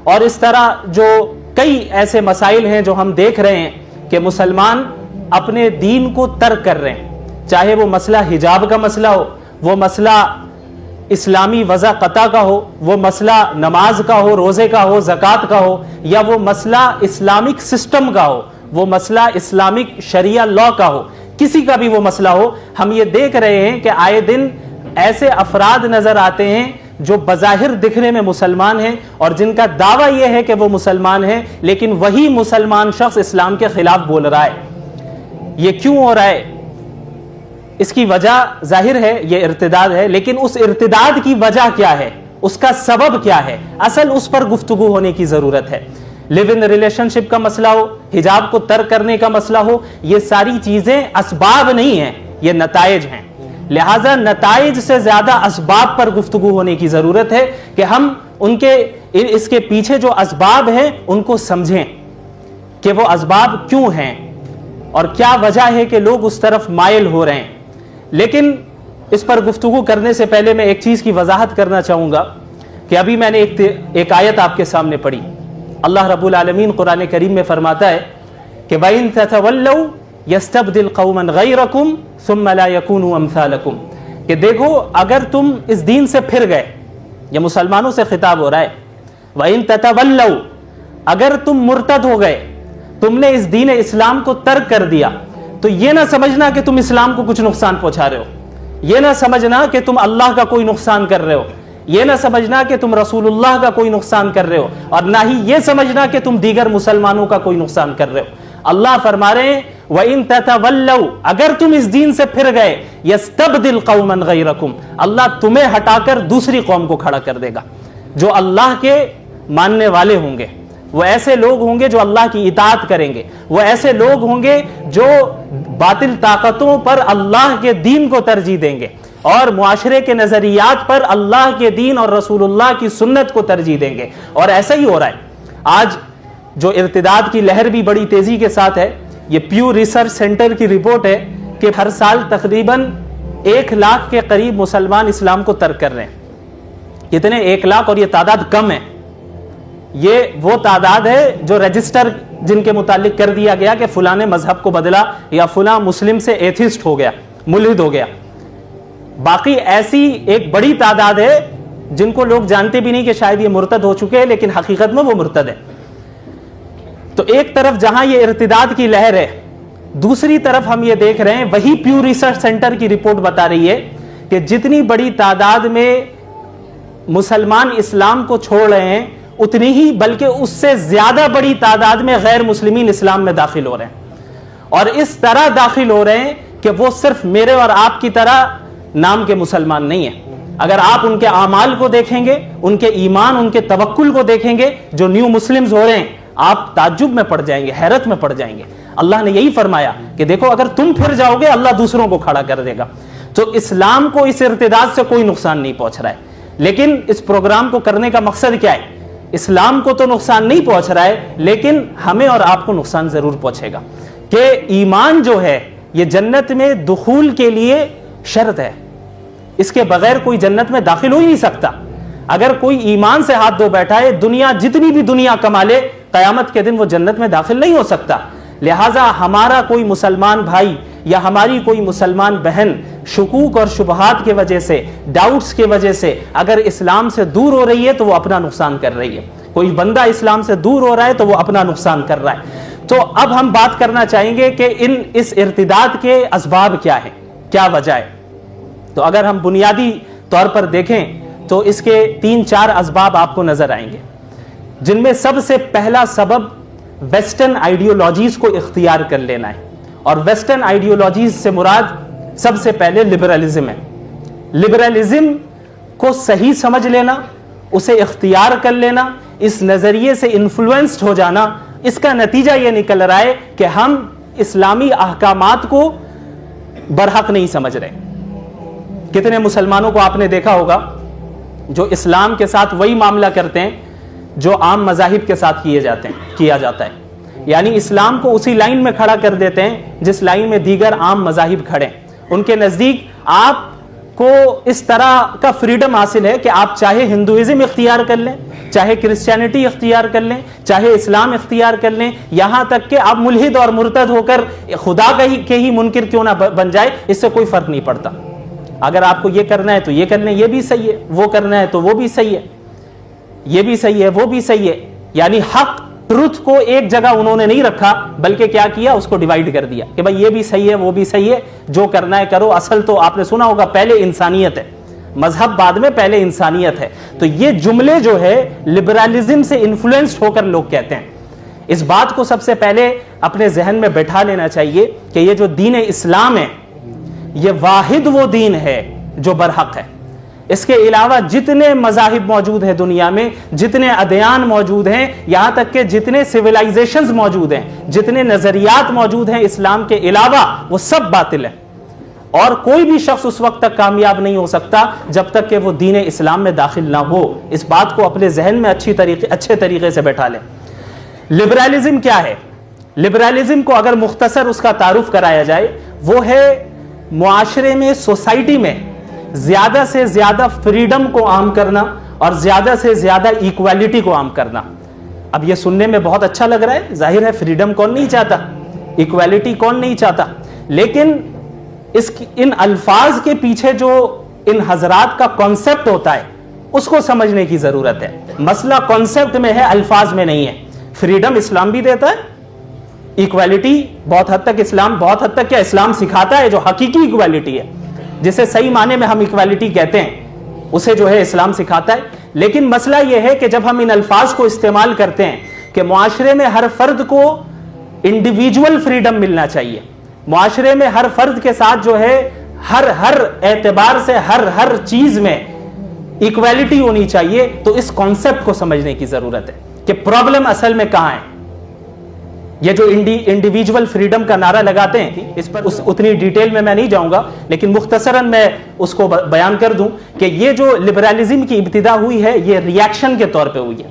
اور اس طرح جو کئی ایسے مسائل ہیں جو ہم دیکھ رہے ہیں کہ مسلمان اپنے دین کو ترک کر رہے ہیں، چاہے وہ مسئلہ حجاب کا مسئلہ ہو، وہ مسئلہ اسلامی وضع قطع کا ہو، وہ مسئلہ نماز کا ہو، روزے کا ہو، زکوٰۃ کا ہو، یا وہ مسئلہ اسلامک سسٹم کا ہو، وہ مسئلہ اسلامک شریعہ لا کا ہو، کسی کا بھی وہ مسئلہ ہو، ہم یہ دیکھ رہے ہیں کہ آئے دن ایسے افراد نظر آتے ہیں جو بظاہر دکھنے میں مسلمان ہیں اور جن کا دعویٰ یہ ہے کہ وہ مسلمان ہیں، لیکن وہی مسلمان شخص اسلام کے خلاف بول رہا ہے۔ یہ کیوں ہو رہا ہے؟ اس کی وجہ ظاہر ہے یہ ارتداد ہے، لیکن اس ارتداد کی وجہ کیا ہے، اس کا سبب کیا ہے، اصل اس پر گفتگو ہونے کی ضرورت ہے۔ لیو ان ریلیشن شپ کا مسئلہ ہو، حجاب کو ترک کرنے کا مسئلہ ہو، یہ ساری چیزیں اسباب نہیں ہیں، یہ نتائج ہیں۔ لہٰذا نتائج سے زیادہ اسباب پر گفتگو ہونے کی ضرورت ہے کہ ہم اس کے پیچھے جو اسباب ہیں ان کو سمجھیں کہ وہ اسباب کیوں ہیں اور کیا وجہ ہے کہ لوگ اس طرف مائل ہو رہے ہیں۔ لیکن اس پر گفتگو کرنے سے پہلے میں ایک چیز کی وضاحت کرنا چاہوں گا کہ ابھی میں نے ایک آیت آپ کے سامنے پڑھی۔ اللہ رب العالمین قرآن کریم میں فرماتا ہے کہ وَإِن تَتَوَلَّوْا يَسْتَبْدِلْ قَوْمًا غَيْرَكُمْ ثُمَّ لَا يَكُونُوا أَمْثَالَكُمْ، کہ دیکھو اگر تم اس دین سے پھر گئے، یہ مسلمانوں سے خطاب ہو رہا ہے، وَإِن تَتَوَلَّوْا، اگر تم مرتد ہو گئے، تم نے اس دین اسلام کو ترک کر دیا، تو یہ نہ سمجھنا کہ تم اسلام کو کچھ نقصان پہنچا رہے ہو، یہ نہ سمجھنا کہ تم اللہ کا کوئی نقصان کر رہے ہو، یہ نہ سمجھنا کہ تم رسول اللہ کا کوئی نقصان کر رہے ہو، اور نہ ہی یہ سمجھنا کہ تم دیگر مسلمانوں کا کوئی نقصان کر رہے ہو۔ اللہ فرما رہے ہیں وَإِن تَتَوَلَّوْا، اگر تم اس دین سے پھر گئے، يَسْتَبْدِلْ قَوْمًا غَيْرَكُمْ، اللہ تمہیں ہٹا کر دوسری قوم کو کھڑا کر دے گا جو اللہ کے ماننے والے ہوں گے، وہ ایسے لوگ ہوں گے جو اللہ کی اطاعت کریں گے، وہ ایسے لوگ ہوں گے جو باطل طاقتوں پر اللہ کے دین کو ترجیح دیں گے اور معاشرے کے نظریات پر اللہ کے دین اور رسول اللہ کی سنت کو ترجیح دیں گے۔ اور ایسا ہی ہو رہا ہے۔ آج جو ارتداد کی لہر بھی بڑی تیزی کے ساتھ ہے، یہ پیو ریسرچ سینٹر کی رپورٹ ہے کہ ہر سال تقریباً 1 لاکھ کے قریب مسلمان اسلام کو ترک کر رہے ہیں۔ کتنے؟ 1 لاکھ، اور یہ تعداد کم ہے۔ یہ وہ تعداد ہے جو رجسٹر جن کے متعلق کر دیا گیا کہ فلاں نے مذہب کو بدلا یا فلاں مسلم سے ایتھسٹ ہو گیا، ملحد ہو گیا۔ باقی ایسی ایک بڑی تعداد ہے جن کو لوگ جانتے بھی نہیں کہ شاید یہ مرتد ہو چکے ہیں، لیکن حقیقت میں وہ مرتد ہے۔ تو ایک طرف جہاں یہ ارتداد کی لہر ہے، دوسری طرف ہم یہ دیکھ رہے ہیں وہی پیو ریسرچ سینٹر کی رپورٹ بتا رہی ہے کہ جتنی بڑی تعداد میں مسلمان اسلام کو چھوڑ رہے ہیں، اتنی ہی بلکہ اس سے زیادہ بڑی تعداد میں غیر مسلمین اسلام میں داخل ہو رہے ہیں، اور اس طرح داخل ہو رہے ہیں کہ وہ صرف میرے اور آپ کی طرح نام کے مسلمان نہیں ہیں۔ اگر آپ ان کے اعمال کو دیکھیں گے، ان کے ایمان، ان کے توکل کو دیکھیں گے، جو نیو مسلمز ہو رہے ہیں، آپ تعجب میں پڑ جائیں گے، حیرت میں پڑ جائیں گے۔ اللہ نے یہی فرمایا کہ دیکھو اگر تم پھر جاؤ گے، اللہ دوسروں کو کھڑا کر دے گا۔ تو اسلام کو اس ارتداد سے کوئی نقصان نہیں پہنچ رہا ہے، لیکن اس پروگرام کو کرنے کا مقصد کیا ہے؟ اسلام کو تو نقصان نہیں پہنچ رہا ہے، لیکن ہمیں اور آپ کو نقصان ضرور پہنچے گا کہ ایمان جو ہے یہ جنت میں دخول کے لیے شرط ہے، اس کے بغیر کوئی جنت میں داخل ہو ہی نہیں سکتا۔ اگر کوئی ایمان سے ہاتھ دھو بیٹھا ہے، دنیا جتنی بھی دنیا کما لے، قیامت کے دن وہ جنت میں داخل نہیں ہو سکتا۔ لہٰذا ہمارا کوئی مسلمان بھائی یا ہماری کوئی مسلمان بہن شکوک اور شبہات کی وجہ سے، ڈاؤٹس کی وجہ سے اگر اسلام سے دور ہو رہی ہے تو وہ اپنا نقصان کر رہی ہے۔ کوئی بندہ اسلام سے دور ہو رہا ہے تو وہ اپنا نقصان کر رہا ہے۔ تو اب ہم بات کرنا چاہیں گے کہ اس ارتداد کے اسباب کیا ہیں، کیا وجہ ہے۔ تو اگر ہم بنیادی طور پر دیکھیں تو اس کے 3-4 اسباب آپ کو نظر آئیں گے، جن میں سب سے پہلا سبب ویسٹرن آئیڈیولوجیز کو اختیار کر لینا ہے، اور ویسٹرن آئیڈیولوجیز سے مراد سب سے پہلے لبرلزم ہے۔ لبرلزم کو صحیح سمجھ لینا، اسے اختیار کر لینا، اس نظریے سے انفلوئنسڈ ہو جانا، اس کا نتیجہ یہ نکل رہا ہے کہ ہم اسلامی احکامات کو برحق نہیں سمجھ رہے۔ کتنے مسلمانوں کو آپ نے دیکھا ہوگا جو اسلام کے ساتھ وہی معاملہ کرتے ہیں جو عام مذاہب کے ساتھ کیا جاتا ہے، یعنی اسلام کو اسی لائن میں کھڑا کر دیتے ہیں جس لائن میں دیگر عام مذاہب کھڑے ہیں۔ ان کے نزدیک آپ کو اس طرح کا فریڈم حاصل ہے کہ آپ چاہے ہندوازم اختیار کر لیں، چاہے کرسچینٹی اختیار کر لیں، چاہے اسلام اختیار کر لیں، یہاں تک کہ آپ ملحد اور مرتد ہو کر خدا کے ہی منکر کیوں نہ بن جائے، اس سے کوئی فرق نہیں پڑتا۔ اگر آپ کو یہ کرنا ہے تو یہ کر لیں، یہ بھی صحیح ہے، وہ کرنا ہے تو وہ بھی صحیح ہے، یہ بھی صحیح ہے، وہ بھی صحیح ہے۔ یعنی حق ٹروتھ کو ایک جگہ انہوں نے نہیں رکھا، بلکہ کیا کیا، اس کو ڈیوائیڈ کر دیا کہ بھائی یہ بھی صحیح ہے، وہ بھی صحیح ہے، جو کرنا ہے کرو۔ اصل تو آپ نے سنا ہوگا پہلے انسانیت ہے، مذہب بعد میں، پہلے انسانیت ہے۔ تو یہ جملے جو ہے لبرالزم سے انفلوئنسڈ ہو کر لوگ کہتے ہیں۔ اس بات کو سب سے پہلے اپنے ذہن میں بیٹھا لینا چاہیے کہ یہ جو دین اسلام ہے یہ واحد وہ دین ہے جو برحق ہے۔ اس کے علاوہ جتنے مذاہب موجود ہیں دنیا میں، جتنے ادیان موجود ہیں، یہاں تک کہ جتنے سویلائزیشنز موجود ہیں، جتنے نظریات موجود ہیں اسلام کے علاوہ، وہ سب باطل ہیں۔ اور کوئی بھی شخص اس وقت تک کامیاب نہیں ہو سکتا جب تک کہ وہ دین اسلام میں داخل نہ ہو۔ اس بات کو اپنے ذہن میں اچھے طریقے سے بیٹھا لیں۔ لبرالزم کیا ہے؟ لبرالزم کو اگر مختصر اس کا تعارف کرایا جائے، وہ ہے معاشرے میں، سوسائٹی میں زیادہ سے زیادہ فریڈم کو عام کرنا اور زیادہ سے زیادہ ایکویلٹی کو عام کرنا۔ اب یہ سننے میں بہت اچھا لگ رہا ہے، ظاہر ہے فریڈم کون نہیں چاہتا، ایکویلٹی کون نہیں چاہتا، لیکن ان الفاظ کے پیچھے جو ان حضرات کا کانسیپٹ ہوتا ہے اس کو سمجھنے کی ضرورت ہے۔ مسئلہ کانسیپٹ میں ہے، الفاظ میں نہیں ہے۔ فریڈم اسلام بھی دیتا ہے، ایکویلٹی بہت حد تک کیا اسلام سکھاتا ہے، جو حقیقی ایکویلٹی ہے، جسے صحیح معنی میں ہم ایکویلٹی کہتے ہیں، اسے جو ہے اسلام سکھاتا ہے۔ لیکن مسئلہ یہ ہے کہ جب ہم ان الفاظ کو استعمال کرتے ہیں کہ معاشرے میں ہر فرد کو انڈیویجول فریڈم ملنا چاہیے، معاشرے میں ہر فرد کے ساتھ جو ہے ہر اعتبار سے ہر چیز میں ایکویلٹی ہونی چاہیے، تو اس کانسیپٹ کو سمجھنے کی ضرورت ہے کہ پرابلم اصل میں کہاں ہے۔ یہ جو انڈیویجول فریڈم کا نعرہ لگاتے ہیں، اس پر اتنی ڈیٹیل میں نہیں جاؤں گا، لیکن مختصراً میں اس کو بیان کر دوں کہ یہ جو لبرالزم کی ابتدا ہوئی ہے یہ ریاکشن کے طور پہ ہوئی ہے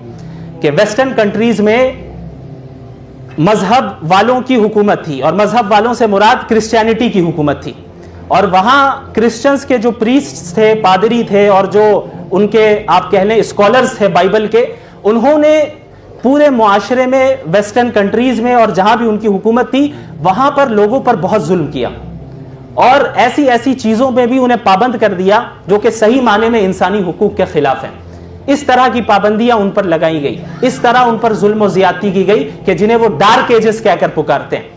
کہ ویسٹرن کنٹریز میں مذہب والوں کی حکومت تھی، اور مذہب والوں سے مراد کرسچینٹی کی حکومت تھی، اور وہاں کرسچنز کے جو پریسٹ تھے، پادری تھے، اور جو ان کے آپ کہہ لیں اسکالرز تھے بائبل کے، انہوں نے پورے معاشرے میں، ویسٹرن کنٹریز میں، اور جہاں بھی ان کی حکومت تھی وہاں پر لوگوں پر بہت ظلم کیا، اور ایسی چیزوں میں بھی انہیں پابند کر دیا جو کہ صحیح معنی میں انسانی حقوق کے خلاف ہیں۔ اس طرح کی پابندیاں ان پر لگائی گئی، اس طرح ان پر ظلم و زیادتی کی گئی کہ جنہیں وہ ڈارک ایجز کہہ کر پکارتے ہیں۔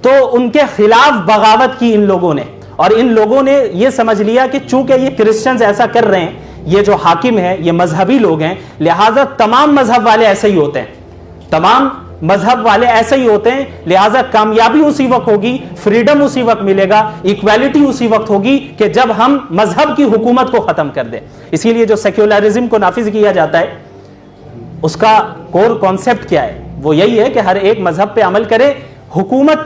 تو ان کے خلاف بغاوت کی ان لوگوں نے، اور ان لوگوں نے یہ سمجھ لیا کہ چونکہ یہ کرسچنز ایسا کر رہے ہیں، یہ جو حاکم ہیں یہ مذہبی لوگ ہیں، لہٰذا تمام مذہب والے ایسے ہی ہوتے ہیں، تمام مذہب والے ایسے ہی ہوتے ہیں، لہٰذا کامیابی اسی وقت ہوگی، فریڈم اسی وقت ملے گا، ایکویلٹی اسی وقت ہوگی کہ جب ہم مذہب کی حکومت کو ختم کر دیں۔ اسی لیے جو سیکولرزم کو نافذ کیا جاتا ہے اس کا کور کانسیپٹ کیا ہے؟ وہ یہی ہے کہ ہر ایک مذہب پہ عمل کرے۔ حکومت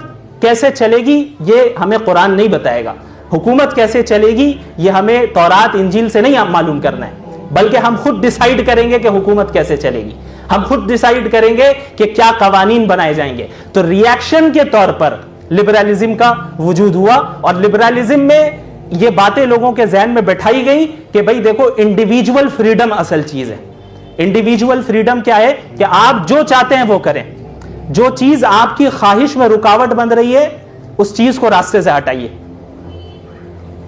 کیسے چلے گی یہ ہمیں قرآن نہیں بتائے گا، حکومت کیسے چلے گی یہ ہمیں تورات انجیل سے نہیں معلوم کرنا ہے، بلکہ ہم خود ڈیسائیڈ کریں گے کہ حکومت کیسے چلے گی، ہم خود ڈیسائیڈ کریں گے کہ کیا قوانین بنائے جائیں گے۔ تو ریاکشن کے طور پر لبرالزم کا وجود ہوا، اور لبرالزم میں یہ باتیں لوگوں کے ذہن میں بٹھائی گئی کہ بھئی دیکھو انڈیویجول فریڈم اصل چیز ہے۔ انڈیویجول فریڈم کیا ہے کہ آپ جو چاہتے ہیں وہ کریں، جو چیز آپ کی خواہش میں رکاوٹ بن رہی ہے اس چیز کو راستے سے ہٹائیے۔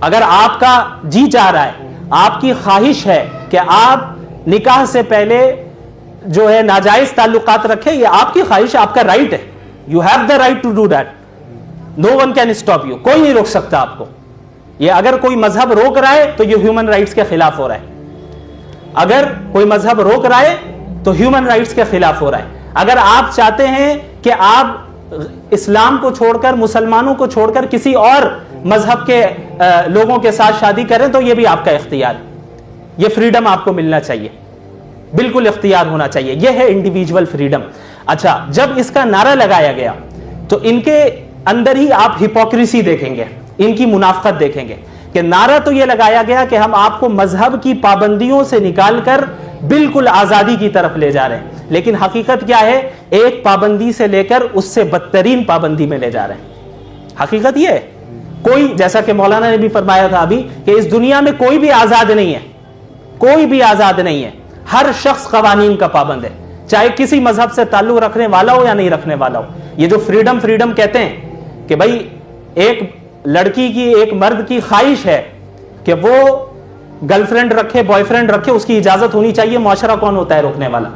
اگر آپ کا جی چاہ رہا ہے، آپ کی خواہش ہے کہ آپ نکاح سے پہلے جو ہے ناجائز تعلقات رکھیں، یہ آپ کی خواہش ہے، آپ کا رائٹ ہے، you have the right to do that, no one can stop you, کوئی نہیں روک سکتا آپ کو۔ یہ اگر کوئی مذہب روک رہا ہے تو یہ ہیومن رائٹس کے خلاف ہو رہا ہے، اگر کوئی مذہب روک رہا ہے تو ہیومن رائٹس کے خلاف ہو رہا ہے۔ اگر آپ چاہتے ہیں کہ آپ اسلام کو چھوڑ کر، مسلمانوں کو چھوڑ کر کسی اور مذہب کے لوگوں کے ساتھ شادی کریں تو یہ بھی آپ کا اختیار، یہ فریڈم آپ کو ملنا چاہیے، بالکل اختیار ہونا چاہیے، یہ ہے انڈیویجول فریڈم۔ اچھا، جب اس کا نعرہ لگایا گیا تو ان کے اندر ہی آپ ہپوکریسی دیکھیں گے، ان کی منافقت دیکھیں گے کہ نعرہ تو یہ لگایا گیا کہ ہم آپ کو مذہب کی پابندیوں سے نکال کر بالکل آزادی کی طرف لے جا رہے ہیں، لیکن حقیقت کیا ہے؟ ایک پابندی سے لے کر اس سے بدترین پابندی میں لے جا رہے ہیں۔ حقیقت یہ ہے، کوئی، جیسا کہ مولانا نے بھی فرمایا تھا ابھی، کہ اس دنیا میں کوئی بھی آزاد نہیں ہے، کوئی بھی آزاد نہیں ہے۔ ہر شخص قوانین کا پابند ہے، چاہے کسی مذہب سے تعلق رکھنے والا ہو یا نہیں رکھنے والا ہو. یہ جو فریڈم کہتے ہیں کہ بھائی ایک لڑکی کی، ایک مرد کی خواہش ہے کہ وہ گرل فرینڈ رکھے، بوائے فرینڈ رکھے، اس کی اجازت ہونی چاہیے. معاشرہ کون ہوتا ہے روکنے والا؟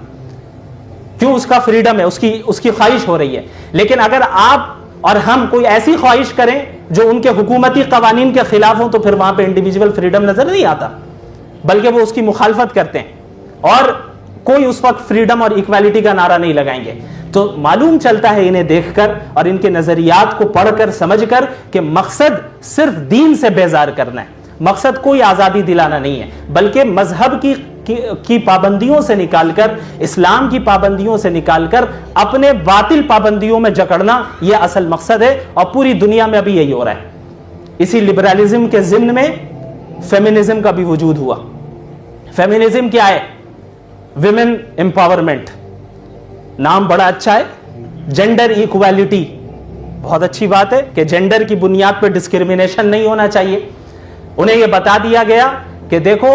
کیوں؟ اس کا فریڈم ہے، اس کی خواہش ہو رہی ہے. لیکن اگر آپ اور ہم کوئی ایسی خواہش کریں جو ان کے حکومتی قوانین کے خلاف ہوں تو پھر وہاں پہ انڈیویجول فریڈم نظر نہیں آتا، بلکہ وہ اس کی مخالفت کرتے ہیں اور کوئی اس وقت فریڈم اور ایکویلٹی کا نعرہ نہیں لگائیں گے. تو معلوم چلتا ہے انہیں دیکھ کر اور ان کے نظریات کو پڑھ کر سمجھ کر کہ مقصد صرف دین سے بیزار کرنا ہے، مقصد کوئی آزادی دلانا نہیں ہے، بلکہ مذہب کی پابندیوں سے نکال کر، اسلام کی پابندیوں سے نکال کر اپنے باطل پابندیوں میں جکڑنا، یہ اصل مقصد ہے. اور پوری دنیا میں ابھی یہی ہو رہا ہے. اسی لبرلزم کے ضمن میں فیمنزم کا بھی وجود ہوا. فیمنزم کیا ہے؟ Women empowerment. نام بڑا اچھا ہے، جینڈر ایکویلٹی. بہت اچھی بات ہے کہ جینڈر کی بنیاد پہ ڈسکرمنیشن نہیں ہونا چاہیے. انہیں یہ بتا دیا گیا کہ دیکھو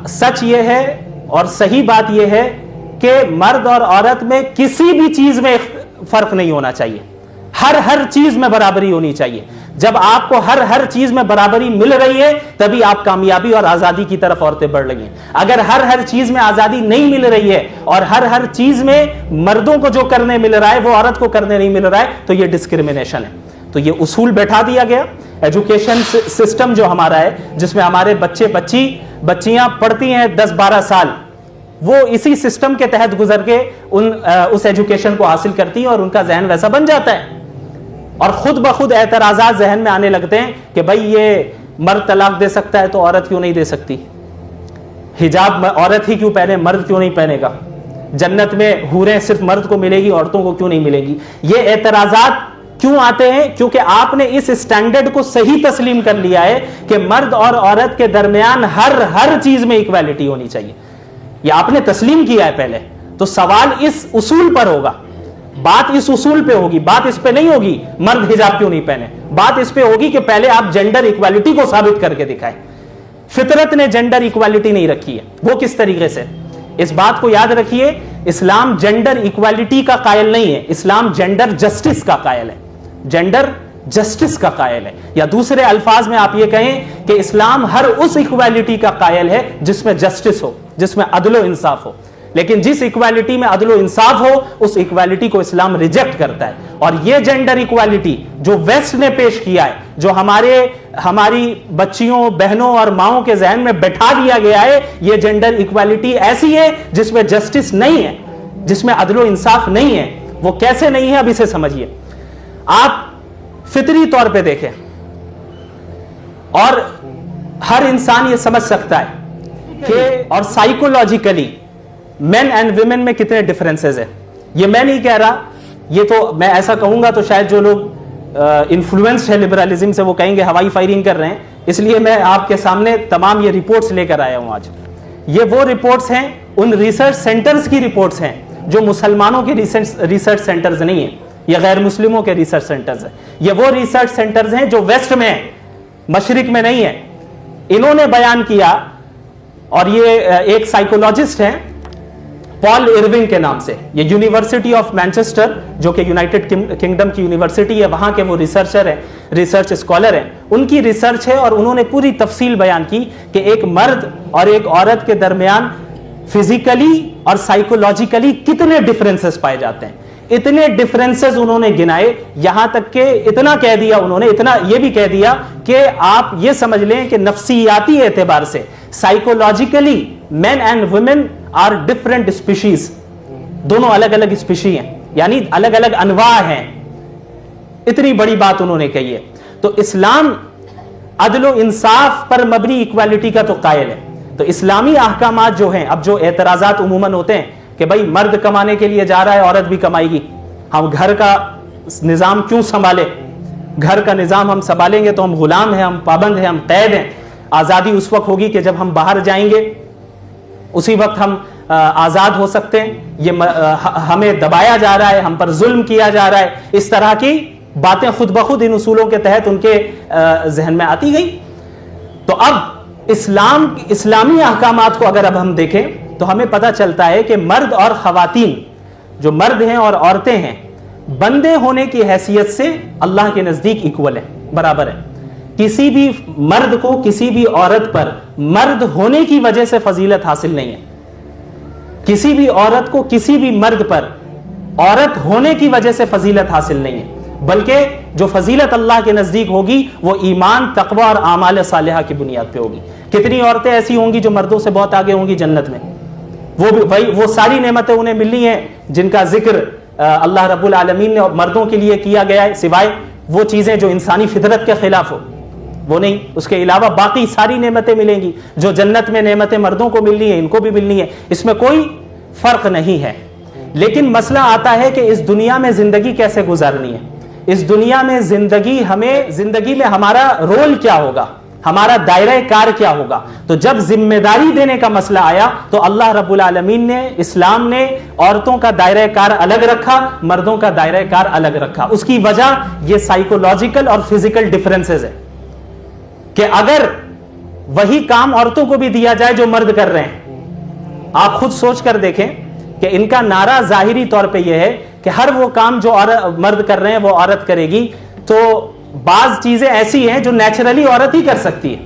سچ یہ ہے اور صحیح بات یہ ہے کہ مرد اور عورت میں کسی بھی چیز میں فرق نہیں ہونا چاہیے، ہر چیز میں برابری ہونی چاہیے. جب آپ کو ہر چیز میں برابری مل رہی ہے تبھی آپ کامیابی اور آزادی کی طرف عورتیں بڑھ رہی ہیں. اگر ہر چیز میں آزادی نہیں مل رہی ہے اور ہر چیز میں مردوں کو جو کرنے مل رہا ہے وہ عورت کو کرنے نہیں مل رہا ہے تو یہ ڈسکرمنیشن ہے. تو یہ اصول بیٹھا دیا گیا. ایجوکیشن سسٹم جو ہمارا ہے جس میں ہمارے بچیاں پڑھتی ہیں 10-12 سال، وہ اسی سسٹم کے تحت گزر کے اس ایجوکیشن کو حاصل کرتی ہیں اور ان کا ذہن ویسا بن جاتا ہے. اور خود بخود اعتراضات ذہن میں آنے لگتے ہیں کہ بھائی یہ مرد طلاق دے سکتا ہے تو عورت کیوں نہیں دے سکتی؟ حجاب عورت ہی کیوں پہنے، مرد کیوں نہیں پہنے گا؟ جنت میں حوریں صرف مرد کو ملے گی، عورتوں کو کیوں نہیں ملے گی؟ یہ اعتراضات کیوں آتے ہیں؟ کیونکہ آپ نے اس اسٹینڈرڈ کو صحیح تسلیم کر لیا ہے کہ مرد اور عورت کے درمیان ہر چیز میں ایکویلٹی ہونی چاہیے. یہ آپ نے تسلیم کیا ہے پہلے. تو سوال اس اصول پر ہوگا، بات اس اصول پہ ہوگی، بات اس پہ نہیں ہوگی مرد حجاب کیوں نہیں پہنے. بات اس پہ ہوگی کہ پہلے آپ جینڈر ایکویلٹی کو ثابت کر کے دکھائیں. فطرت نے جینڈر ایکویلٹی نہیں رکھی ہے، وہ کس طریقے سے؟ اس بات کو یاد رکھیے، اسلام جینڈر ایکویلٹی کا قائل نہیں ہے، اسلام جینڈر جسٹس کا قائل ہے. جینڈر جسٹس کا قائل ہے، یا دوسرے الفاظ میں آپ یہ کہیں کہ اسلام ہر اس ایکویلٹی کا قائل ہے جس میں جسٹس ہو، جس میں عدل و انصاف ہو. لیکن جس ایکویلٹی میں عدل و انصاف ہو اس ایکویلٹی کو اسلام ریجیکٹ کرتا ہے. اور یہ جینڈر ایکویلٹی جو ویسٹ نے پیش کیا ہے، جو ہماری بچیوں، بہنوں اور ماؤں کے ذہن میں بٹھا دیا گیا ہے، یہ جینڈر ایکویلٹی ایسی ہے جس میں جسٹس نہیں ہے، جس میں عدل و انصاف نہیں ہے. وہ کیسے نہیں ہے اب اسے سمجھیے. آپ فطری طور پہ دیکھیں اور ہر انسان یہ سمجھ سکتا ہے کہ اور سائیکولوجیکلی مین اینڈ ویمن میں کتنے ڈفرینسز ہیں. یہ میں نہیں کہہ رہا، یہ تو میں ایسا کہوں گا تو شاید جو لوگ انفلوئنسڈ ہے لبرلزم سے وہ کہیں گے ہوائی فائرنگ کر رہے ہیں. اس لیے میں آپ کے سامنے تمام یہ رپورٹس لے کر آیا ہوں آج. یہ وہ رپورٹس ہیں، ان ریسرچ سینٹرز کی رپورٹس ہیں جو مسلمانوں کے ریسرچ سینٹرز نہیں ہیں، یہ غیر مسلموں کے ریسرچ سینٹرز ہیں. یہ وہ ریسرچ سینٹرز ہیں جو ویسٹ میں ہیں، مشرق میں نہیں ہیں. انہوں نے بیان کیا، اور یہ ایک سائیکولوجسٹ ہیں پال ایرونگ کے نام سے، یہ یونیورسٹی آف مینچسٹر جو کہ یونائٹڈ کنگڈم کی یونیورسٹی ہے، وہاں کے وہ ریسرچر ہیں، ریسرچ اسکالر ہیں. ان کی ریسرچ ہے اور انہوں نے پوری تفصیل بیان کی کہ ایک مرد اور ایک عورت کے درمیان فزیکلی اور سائیکولوجیکلی کتنے ڈفرینسز پائے جاتے ہیں. اتنے ڈفرینسز انہوں نے گنائے، یہاں تک کہ اتنا کہہ دیا انہوں نے، اتنا یہ بھی کہہ دیا کہ آپ یہ سمجھ لیں کہ نفسیاتی اعتبار سے psychologically men and women are different species. دونوں الگ الگ اسپیشی ہیں، یعنی الگ الگ انواع ہیں. اتنی بڑی بات انہوں نے کہی ہے. تو اسلام عدل و انصاف پر مبنی ایکویلٹی کا تو قائل ہے. تو اسلامی احکامات جو ہیں، اب جو اعتراضات عموماً ہوتے ہیں کہ بھائی مرد کمانے کے لیے جا رہا ہے، عورت بھی کمائے گی، ہم گھر کا نظام کیوں سنبھالے؟ گھر کا نظام ہم سنبھالیں گے تو ہم غلام ہیں، ہم پابند ہیں، ہم قید ہیں. آزادی اس وقت ہوگی کہ جب ہم باہر جائیں گے، اسی وقت ہم آزاد ہو سکتے ہیں. یہ ہمیں دبایا جا رہا ہے، ہم پر ظلم کیا جا رہا ہے. اس طرح کی باتیں خود بخود ان اصولوں کے تحت ان کے ذہن میں آتی گئی. تو اب اسلامی احکامات کو اگر اب ہم دیکھیں تو ہمیں پتہ چلتا ہے کہ مرد اور خواتین، جو مرد ہیں اور عورتیں ہیں، بندے ہونے کی حیثیت سے اللہ کے نزدیک ایکول ہے، برابر ہے. کسی بھی مرد کو کسی بھی عورت پر مرد ہونے کی وجہ سے فضیلت حاصل نہیں ہے. کسی بھی عورت کو کسی بھی مرد پر عورت ہونے کی وجہ سے فضیلت حاصل نہیں ہے، بلکہ جو فضیلت اللہ کے نزدیک ہوگی وہ ایمان، تقوی اور اعمال صالحہ کی بنیاد پہ ہوگی. کتنی عورتیں ایسی ہوں گی جو مردوں سے بہت آگے ہوں گی جنت میں، وہ ساری نعمتیں انہیں ملنی ہیں جن کا ذکر اللہ رب العالمین نے مردوں کے لیے کیا گیا ہے، سوائے وہ چیزیں جو انسانی فطرت کے خلاف ہو وہ نہیں. اس کے علاوہ باقی ساری نعمتیں ملیں گی. جو جنت میں نعمتیں مردوں کو ملنی ہیں ان کو بھی ملنی ہے، اس میں کوئی فرق نہیں ہے. لیکن مسئلہ آتا ہے کہ اس دنیا میں زندگی کیسے گزارنی ہے. اس دنیا میں زندگی میں ہمارا رول کیا ہوگا، ہمارا دائرہ کار کیا ہوگا. تو جب ذمہ داری دینے کا مسئلہ آیا تو اللہ رب العالمین نے، اسلام نے عورتوں کا دائرہ کار الگ رکھا، مردوں کا دائرہ کار الگ رکھا. اس کی وجہ یہ سائیکولوجیکل اور فزیکل ڈیفرنسز ہے کہ اگر وہی کام عورتوں کو بھی دیا جائے جو مرد کر رہے ہیں، آپ خود سوچ کر دیکھیں کہ ان کا نعرہ ظاہری طور پہ یہ ہے کہ ہر وہ کام جو مرد کر رہے ہیں وہ عورت کرے گی. تو بعض چیزیں ایسی ہیں جو نیچرلی عورت ہی کر سکتی ہے.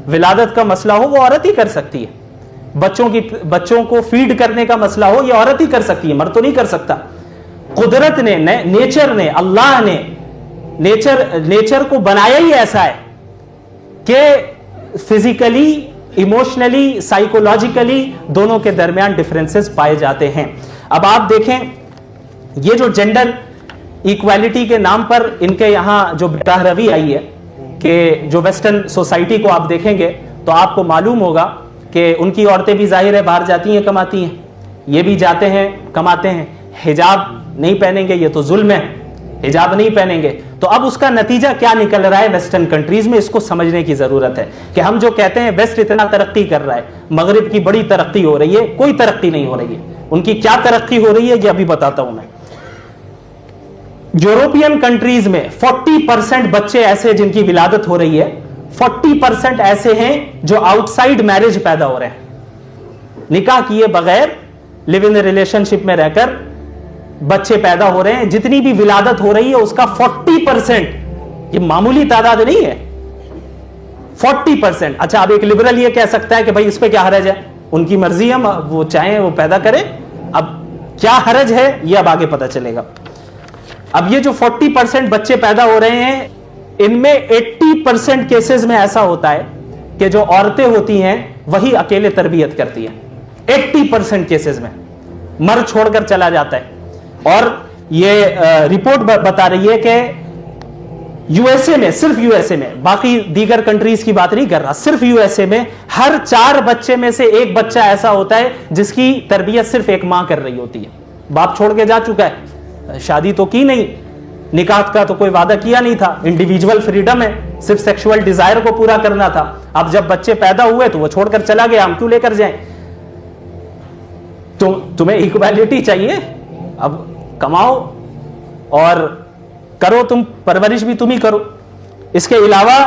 ولادت کا مسئلہ ہو وہ عورت ہی کر سکتی ہے. بچوں کو فیڈ کرنے کا مسئلہ ہو یہ عورت ہی کر سکتی ہے، مرد تو نہیں کر سکتا. قدرت نے، نیچر نے، اللہ نے نیچر کو بنایا ہی ایسا ہے کہ فزیکلی، ایموشنلی، سائیکولوجیکلی دونوں کے درمیان ڈفرینسز پائے جاتے ہیں. اب آپ دیکھیں یہ جو جینڈر ایکویلٹی کے نام پر ان کے یہاں جو روی آئی ہے کہ جو ویسٹرن سوسائٹی کو آپ دیکھیں گے تو آپ کو معلوم ہوگا کہ ان کی عورتیں بھی ظاہر ہے باہر جاتی ہیں کماتی ہیں، یہ بھی جاتے ہیں کماتے ہیں. حجاب نہیں پہنیں گے یہ تو ظلم ہے، حجاب نہیں پہنیں گے. تو اب اس کا نتیجہ کیا نکل رہا ہے ویسٹرن کنٹریز میں، اس کو سمجھنے کی ضرورت ہے کہ ہم جو کہتے ہیں ویسٹ اتنا ترقی کر رہا ہے، مغرب کی بڑی ترقی ہو رہی ہے، کوئی ترقی نہیں ہو رہی ہے. ان کی کیا ترقی ہو رہی ہے یہ ابھی بتاتا ہوں میں. یورپین کنٹریز میں 40% بچے ایسے جن کی ولادت ہو رہی ہے، 40% ایسے ہیں جو آؤٹ سائڈ میرج پیدا ہو رہے ہیں، نکاح کیے بغیر لیو ان ریلیشن شپ میں رہ کر بچے پیدا ہو رہے ہیں. جتنی بھی ولادت ہو رہی ہے اس کا 40%، یہ معمولی تعداد نہیں ہے، 40%. اچھا اب ایک لبرل یہ کہہ سکتا ہے کہ بھائی اس پہ کیا حرج ہے، ان کی مرضی ہے، وہ چاہیں وہ پیدا کریں. اب کیا حرج ہے یہ اب آگے پتہ چلے گا. اب یہ جو 40% بچے پیدا ہو رہے ہیں ان میں 80% کیسز میں ایسا ہوتا ہے کہ جو عورتیں ہوتی ہیں وہی اکیلے تربیت کرتی ہیں. 80% کیسز میں مرد چھوڑ کر چلا جاتا ہے. اور یہ رپورٹ بتا رہی ہے کہ یو ایس اے میں، صرف یو ایس اے میں، باقی دیگر کنٹریز کی بات نہیں کر رہا، صرف یو ایس اے میں ہر 4 بچے میں سے ایک بچہ ایسا ہوتا ہے جس کی تربیت صرف ایک ماں کر رہی ہوتی ہے. باپ چھوڑ کے جا چکا ہے، شادی تو کی نہیں، نکاح کا تو کوئی وعدہ کیا نہیں تھا، انڈیویجول فریڈم ہے، صرف سیکشول ڈیزائر کو پورا کرنا تھا. اب جب بچے پیدا ہوئے تو وہ چھوڑ کر چلا گیا، ہم کیوں لے کر جائیں. تو تمہیں ایکویلٹی چاہیے، اب کماؤ اور کرو، تم پرورش بھی تم ہی کرو. اس کے علاوہ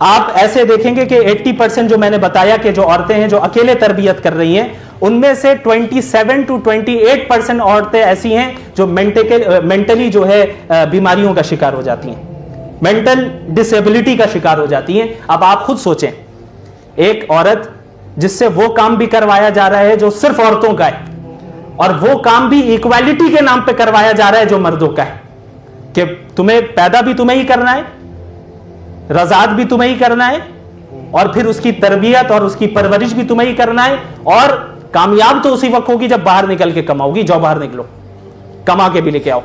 آپ ایسے دیکھیں گے کہ 80% جو میں نے بتایا کہ جو عورتیں ہیں جو اکیلے تربیت کر رہی ہیں ان میں سے 27 to 28% عورتیں ایسی ہیں جو مینٹلی جو ہے بیماریوں کا شکار ہو جاتی ہیں، مینٹل ڈسیبلٹی کا شکار ہو جاتی ہیں. اب آپ خود سوچیں، ایک عورت جس سے وہ کام بھی کروایا جا رہا ہے جو صرف عورتوں کا ہے، اور وہ کام بھی ایکویلٹی کے نام پہ کروایا جا رہا ہے جو مردوں کا ہے، کہ تمہیں پیدا بھی تمہیں ہی کرنا ہے، رضاعت بھی تمہیں ہی کرنا ہے، اور پھر اس کی تربیت اور اس کی پرورش بھی تمہیں ہی کرنا ہے، اور کامیاب تو اسی وقت ہوگی جب باہر نکل کے کماؤ گی. جاؤ باہر نکلو، کما کے بھی لے کے آؤ.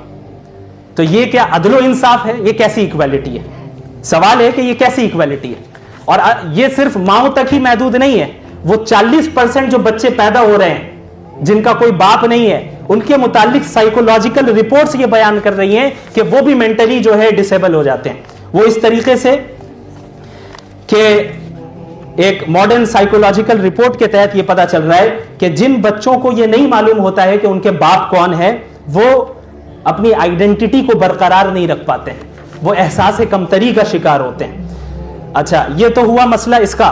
تو یہ کیا عدل و انصاف ہے؟ یہ کیسی ایکویلٹی ہے؟ سوال ہے کہ یہ کیسی ایکویلٹی ہے؟ اور یہ صرف ماؤں تک ہی محدود نہیں ہے، وہ 40% جو بچے پیدا ہو رہے ہیں جن کا کوئی باپ نہیں ہے، ان کے متعلق سائیکولوجیکل رپورٹس یہ بیان کر رہی ہیں کہ وہ بھی مینٹلی جو ہے ڈسیبل ہو جاتے ہیں. وہ اس طریقے سے کہ ایک ماڈرن سائیکولوجیکل رپورٹ کے تحت یہ پتا چل رہا ہے کہ جن بچوں کو یہ نہیں معلوم ہوتا ہے کہ ان کے باپ کون ہے، وہ اپنی آئیڈینٹی کو برقرار نہیں رکھ پاتے ہیں، وہ احساس کمتری کا شکار ہوتے ہیں. اچھا یہ تو ہوا مسئلہ اس کا.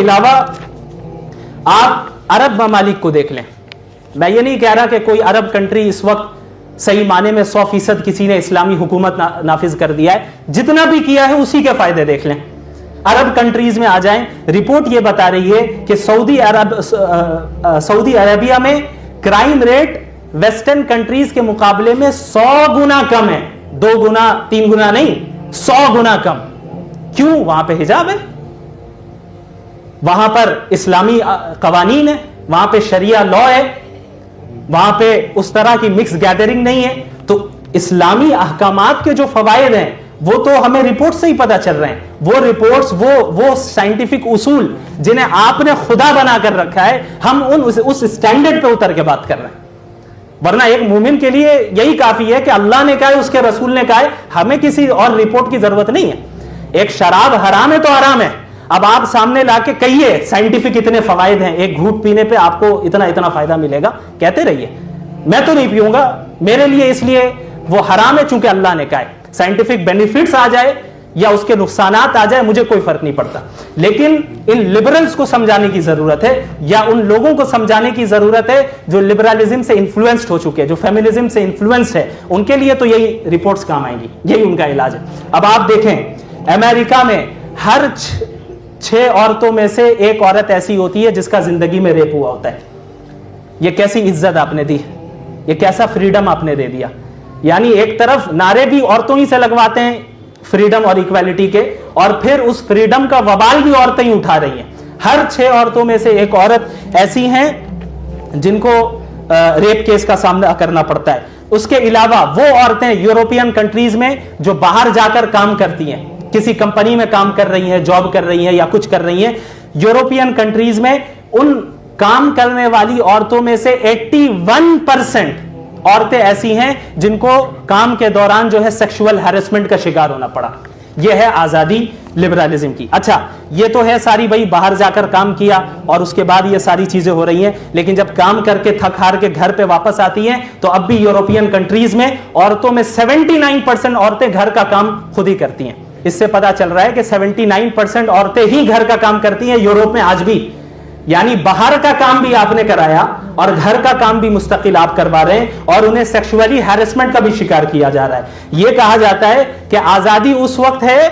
علاوہ آپ عرب ممالک کو دیکھ لیں. میں یہ نہیں کہہ رہا کہ کوئی عرب کنٹری اس وقت صحیح معنی میں 100% کسی نے اسلامی حکومت نافذ کر دیا ہے, جتنا بھی کیا ہے اسی کے فائدے دیکھ لیں. عرب کنٹریز میں آ جائیں, رپورٹ یہ بتا رہی ہے کہ سعودی عربیہ میں کرائم ریٹ ویسٹرن کنٹریز کے مقابلے میں 100 گنا کم ہے. 2 گنا 3 گنا نہیں, 100 گنا کم. کیوں؟ وہاں پہ حجاب ہے, وہاں پر اسلامی قوانین ہے, وہاں پہ شریعہ لا ہے, وہاں پہ اس طرح کی مکس گیدرنگ نہیں ہے. تو اسلامی احکامات کے جو فوائد ہیں وہ تو ہمیں رپورٹ سے ہی پتا چل رہے ہیں. وہ رپورٹس, وہ سائنٹیفک اصول جنہیں آپ نے خدا بنا کر رکھا ہے, ہم اس اسٹینڈرڈ پہ اتر کے بات کر رہے ہیں. ورنہ ایک مومن کے لیے یہی کافی ہے کہ اللہ نے کہا ہے, اس کے رسول نے کہا ہے, ہمیں کسی اور رپورٹ کی ضرورت نہیں ہے. ایک شراب حرام ہے تو حرام ہے, اب آپ سامنے لا کے کہیے سائنٹیفک اتنے فوائد ہیں, ایک گھونٹ پینے پہ آپ کو اتنا فائدہ ملے گا, کہتے رہیے. میں تو نہیں پیوں گا, میرے لیے اس لیے وہ حرام ہے چونکہ اللہ نے کہا ہے. سائنٹیفک بینیفٹس آ جائے یا اس کے نقصانات آ جائے مجھے کوئی فرق نہیں پڑتا, لیکن ان لبرلز کو سمجھانے کی ضرورت ہے, یا ان لوگوں کو سمجھانے کی ضرورت ہے جو لبرلزم سے انفلوئنسڈ ہو چکے, جو فیمنزم سے انفلوئنسڈ ہے. ان کے لیے تو یہی رپورٹس کام آئیں گی, یہی ان کا علاج ہے. اب آپ دیکھیں امریکہ میں ہر 6 عورتوں میں سے 1 عورت ایسی ہوتی ہے جس کا زندگی میں ریپ ہوا ہوتا ہے. یہ کیسی عزت آپ نے دی, یہ کیسا فریڈم آپ نے دے دیا. یعنی ایک طرف نعرے بھی عورتوں ہی سے لگواتے ہیں فریڈم اور ایکویلٹی کے, اور پھر اس فریڈم کا وبال بھی عورتیں ہی اٹھا رہی ہیں. ہر 6 عورتوں میں سے 1 عورت ایسی ہیں جن کو ریپ کیس کا سامنا کرنا پڑتا ہے. اس کے علاوہ وہ عورتیں یورپین کنٹریز میں جو باہر جا کر کام کرتی ہیں, کسی کمپنی میں کام کر رہی ہیں, جاب کر رہی ہیں یا کچھ کر رہی ہیں, یورپین کنٹریز میں ان کام کرنے والی عورتوں میں سے 81% عورتیں ایسی ہیں جن کو کام کے دوران جو ہے سیکشول ہیرسمنٹ کا شکار ہونا پڑا. یہ ہے آزادی لبرلزم کی. اچھا یہ تو ہے ساری بھائی باہر جا کر کام کیا اور اس کے بعد یہ ساری چیزیں ہو رہی ہیں, لیکن جب کام کر کے تھک ہار کے گھر پہ واپس آتی ہیں تو اب بھی یورپین کنٹریز میں عورتوں میں 79% عورتیں گھر کا کام خود ہی کرتی ہیں. اس سے پتا چل رہا ہے کہ 79% عورتیں ہی گھر کا کام کرتی ہیں یورپ میں آج بھی. یعنی باہر کا کام بھی آپ نے کرایا اور گھر کا کام بھی مستقل آپ کروا رہے ہیں, اور انہیں سیکشولی ہیرسمنٹ کا بھی شکار کیا جا رہا ہے. یہ کہا جاتا ہے کہ آزادی اس وقت ہے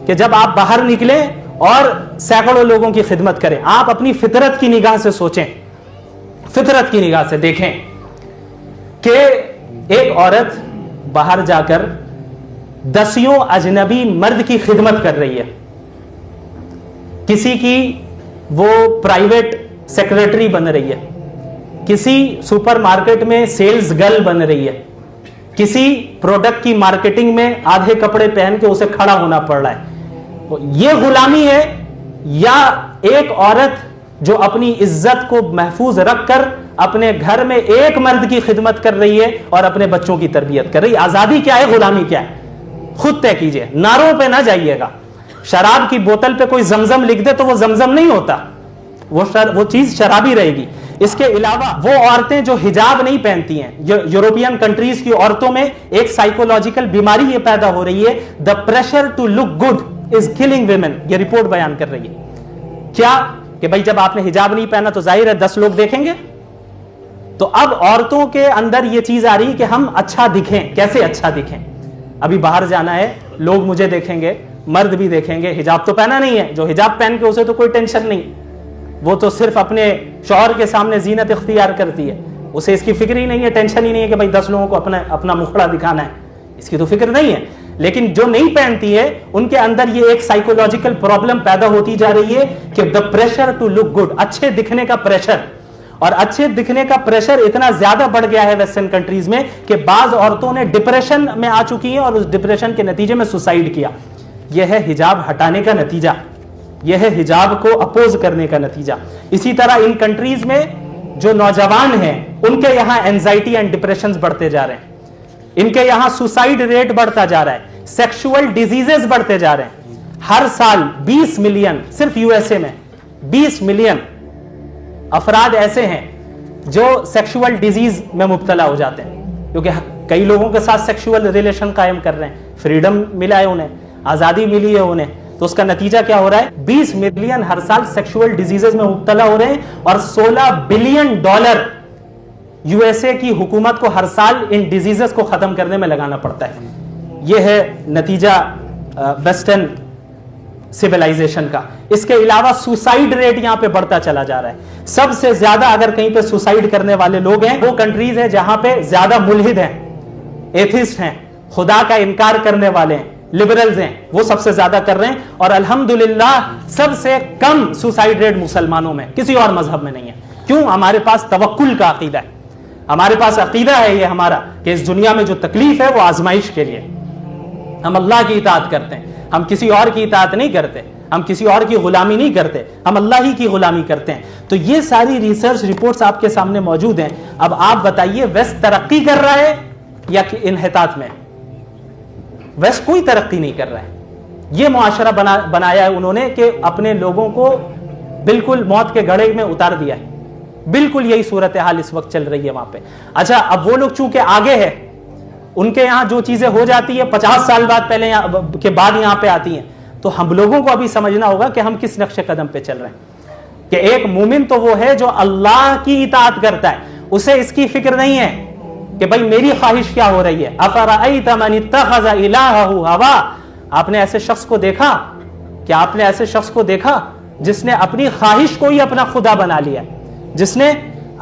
کہ جب آپ باہر نکلیں اور سینکڑوں لوگوں کی خدمت کریں. آپ اپنی فطرت کی نگاہ سے سوچیں, فطرت کی نگاہ سے دیکھیں کہ ایک عورت باہر جا کر 10 اجنبی مرد کی خدمت کر رہی ہے. کسی کی وہ پرائیویٹ سیکرٹری بن رہی ہے, کسی سپر مارکیٹ میں سیلز گرل بن رہی ہے, کسی پروڈکٹ کی مارکیٹنگ میں آدھے کپڑے پہن کے اسے کھڑا ہونا پڑ رہا ہے. یہ غلامی ہے یا ایک عورت جو اپنی عزت کو محفوظ رکھ کر اپنے گھر میں ایک مرد کی خدمت کر رہی ہے اور اپنے بچوں کی تربیت کر رہی ہے؟ آزادی کیا ہے, غلامی کیا ہے؟ خود طے کیجئے, نعروں پہ نہ جائیے گا. شراب کی بوتل پہ کوئی زمزم لکھ دے تو وہ زمزم نہیں ہوتا, وہ چیز شرابی رہے گی. اس کے علاوہ وہ عورتیں جو حجاب نہیں پہنتی ہیں, یورپین کنٹریز کی عورتوں میں ایک سائیکولوجیکل بیماری یہ پیدا ہو رہی ہے, the pressure to look good is killing women. یہ رپورٹ بیان کر رہی ہے. کیا کہ بھائی جب آپ نے حجاب نہیں پہنا تو ظاہر ہے 10 لوگ دیکھیں گے, تو اب عورتوں کے اندر یہ چیز آ رہی ہے کہ ہم اچھا دکھیں. کیسے اچھا دکھیں؟ ابھی باہر جانا ہے, لوگ مجھے دیکھیں گے, مرد بھی دیکھیں گے. حجاب تو پہنا نہیں ہے, جو حجاب پہن کے اسے تو کوئی ٹینشن نہیں, وہ تو صرف اپنے شوہر کے سامنے زینت اختیار کرتی ہے, اسے اس کی فکر ہی نہیں ہے, ٹینشن ہی نہیں ہے کہ بھائی 10 لوگوں کو اپنا مکھڑا دکھانا ہے, اس کی تو فکر نہیں ہے. لیکن جو نہیں پہنتی ہے ان کے اندر یہ ایک سائیکولوجیکل پرابلم پیدا ہوتی جا رہی ہے کہ the pressure to look good, اچھے دکھنے کا پریشر. اور اچھے دکھنے کا پریشر اتنا زیادہ بڑھ گیا ہے ویسٹرن کنٹریز میں کہ بعض عورتوں نے ڈپریشن میں آ چکی ہیں اور اس ڈپریشن کے نتیجے میں سوسائڈ کیا. یہ ہے حجاب ہٹانے کا نتیجہ, یہ ہے حجاب کو اپوز کرنے کا نتیجہ. اسی طرح ان کنٹریز میں جو نوجوان ہیں ان کے یہاں اینزائٹی اینڈ ڈپریشنز بڑھتے جا رہے ہیں, ان کے یہاں سوسائڈ ریٹ بڑھتا جا رہا ہے, سیکشول ڈیزیزز بڑھتے جا رہے ہیں. ہر سال 20 ملین, صرف یو ایس اے میں 20 ملین افراد ایسے ہیں جو سیکشول ڈیزیز میں مبتلا ہو جاتے ہیں, کیونکہ کئی لوگوں کے ساتھ سیکشول ریلیشن قائم کر رہے ہیں. فریڈم ملا ہے انہیں, آزادی ملی ہے انہیں, تو اس کا نتیجہ کیا ہو رہا ہے؟ 20 ملین ہر سال سیکشول ڈیزیزز میں مبتلا ہو رہے ہیں اور $16 بلین یو ایس اے کی حکومت کو ہر سال ان ڈیزیزز کو ختم کرنے میں لگانا پڑتا ہے. یہ ہے نتیجہ ویسٹرن سیولائزیشن کا. اس کے علاوہ سوسائڈ ریٹ یہاں پہ بڑھتا چلا جا رہا ہے. سب سے زیادہ اگر کہیں پہ سوسائڈ کرنے والے لوگ ہیں وہ کنٹریز ہیں جہاں پہ زیادہ ملحد ہیں, ایتھسٹ ہیں, خدا کا انکار کرنے والے ہیں, لبرلز ہیں, وہ سب سے زیادہ کر رہے ہیں. اور الحمدللہ سب سے کم سوسائڈ ریٹ مسلمانوں میں, کسی اور مذہب میں نہیں ہے. کیوں؟ ہمارے پاس توکل کا عقیدہ ہے. ہمارے پاس عقیدہ ہے یہ ہمارا کہ اس دنیا میں جو تکلیف ہے وہ آزمائش کے لیے. ہم اللہ کی اطاعت کرتے ہیں, ہم کسی اور کی اطاعت نہیں کرتے, ہم کسی اور کی غلامی نہیں کرتے, ہم اللہ ہی کی غلامی کرتے ہیں. تو یہ ساری ریسرچ رپورٹس آپ کے سامنے موجود ہیں. اب آپ بتائیے ویسٹ ترقی کر رہا ہے یا انحطاط میں؟ ویسٹ کوئی ترقی نہیں کر رہا ہے. یہ معاشرہ بنایا ہے انہوں نے کہ اپنے لوگوں کو بالکل موت کے گڑھے میں اتار دیا ہے. بالکل یہی صورتحال اس وقت چل رہی ہے وہاں پہ. اچھا, اب وہ لوگ چونکہ آگے ہے, ان کے یہاں جو چیزیں ہو جاتی ہے 50 سال بعد پہلے کے بعد یہاں پہ آتی ہیں, تو ہم لوگوں کو ابھی سمجھنا ہوگا کہ ہم کس نقش قدم پہ چل رہے ہیں. کہ ایک مومن تو وہ ہے جو اللہ کی اطاعت کرتا ہے, اسے اس کی فکر نہیں ہے کہ بھائی میری خواہش کیا ہو رہی ہے. افرأیت من اتخذ الہہ ہوا, آپ نے ایسے شخص کو دیکھا؟ کیا آپ نے ایسے شخص کو دیکھا جس نے اپنی خواہش کو ہی اپنا خدا بنا لیا ہے؟ جس نے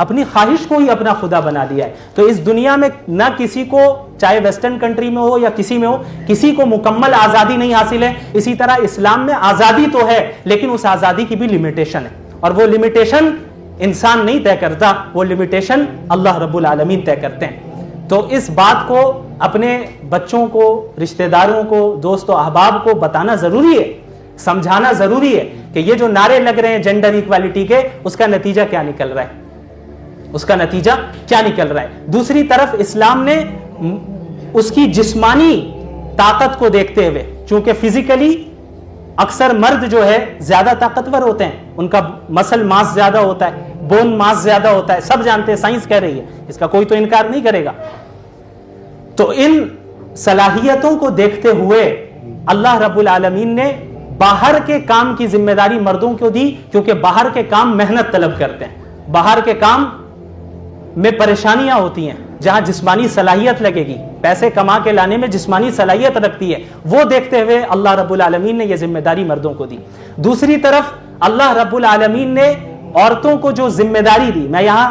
اپنی خواہش کو ہی اپنا خدا بنا دیا ہے. تو اس دنیا میں نہ کسی کو, چاہے ویسٹرن کنٹری میں ہو یا کسی میں ہو, کسی کو مکمل آزادی نہیں حاصل ہے. اسی طرح اسلام میں آزادی تو ہے لیکن اس آزادی کی بھی لمیٹیشن ہے, اور وہ لمیٹیشن انسان نہیں طے کرتا, وہ لمیٹیشن اللہ رب العالمین طے کرتے ہیں. تو اس بات کو اپنے بچوں کو, رشتہ داروں کو, دوست و احباب کو بتانا ضروری ہے, سمجھانا ضروری ہے کہ یہ جو نعرے لگ رہے ہیں جینڈر ایکوالٹی کے, اس کا نتیجہ کیا نکل رہا ہے, اس کا نتیجہ کیا نکل رہا ہے. دوسری طرف اسلام نے اس کی جسمانی طاقت کو دیکھتے ہوئے, چونکہ فزیکلی اکثر مرد جو ہے زیادہ طاقتور ہوتے ہیں, ان کا مسل ماس زیادہ ہوتا ہے, بون ماس زیادہ ہوتا ہے, سب جانتے ہیں, سائنس کہہ رہی ہے, اس کا کوئی تو انکار نہیں کرے گا. تو ان صلاحیتوں کو دیکھتے ہوئے اللہ رب العالمین نے باہر کے کام کی ذمہ داری مردوں کو دی, کیونکہ باہر کے کام محنت طلب کرتے ہیں, باہر کے کام میں پریشانیاں ہوتی ہیں, جہاں جسمانی صلاحیت لگے گی, پیسے کما کے لانے میں جسمانی صلاحیت رکھتی ہے, وہ دیکھتے ہوئے اللہ رب العالمین نے یہ ذمہ داری مردوں کو دی. دوسری طرف اللہ رب العالمین نے عورتوں کو جو ذمہ داری دی, میں یہاں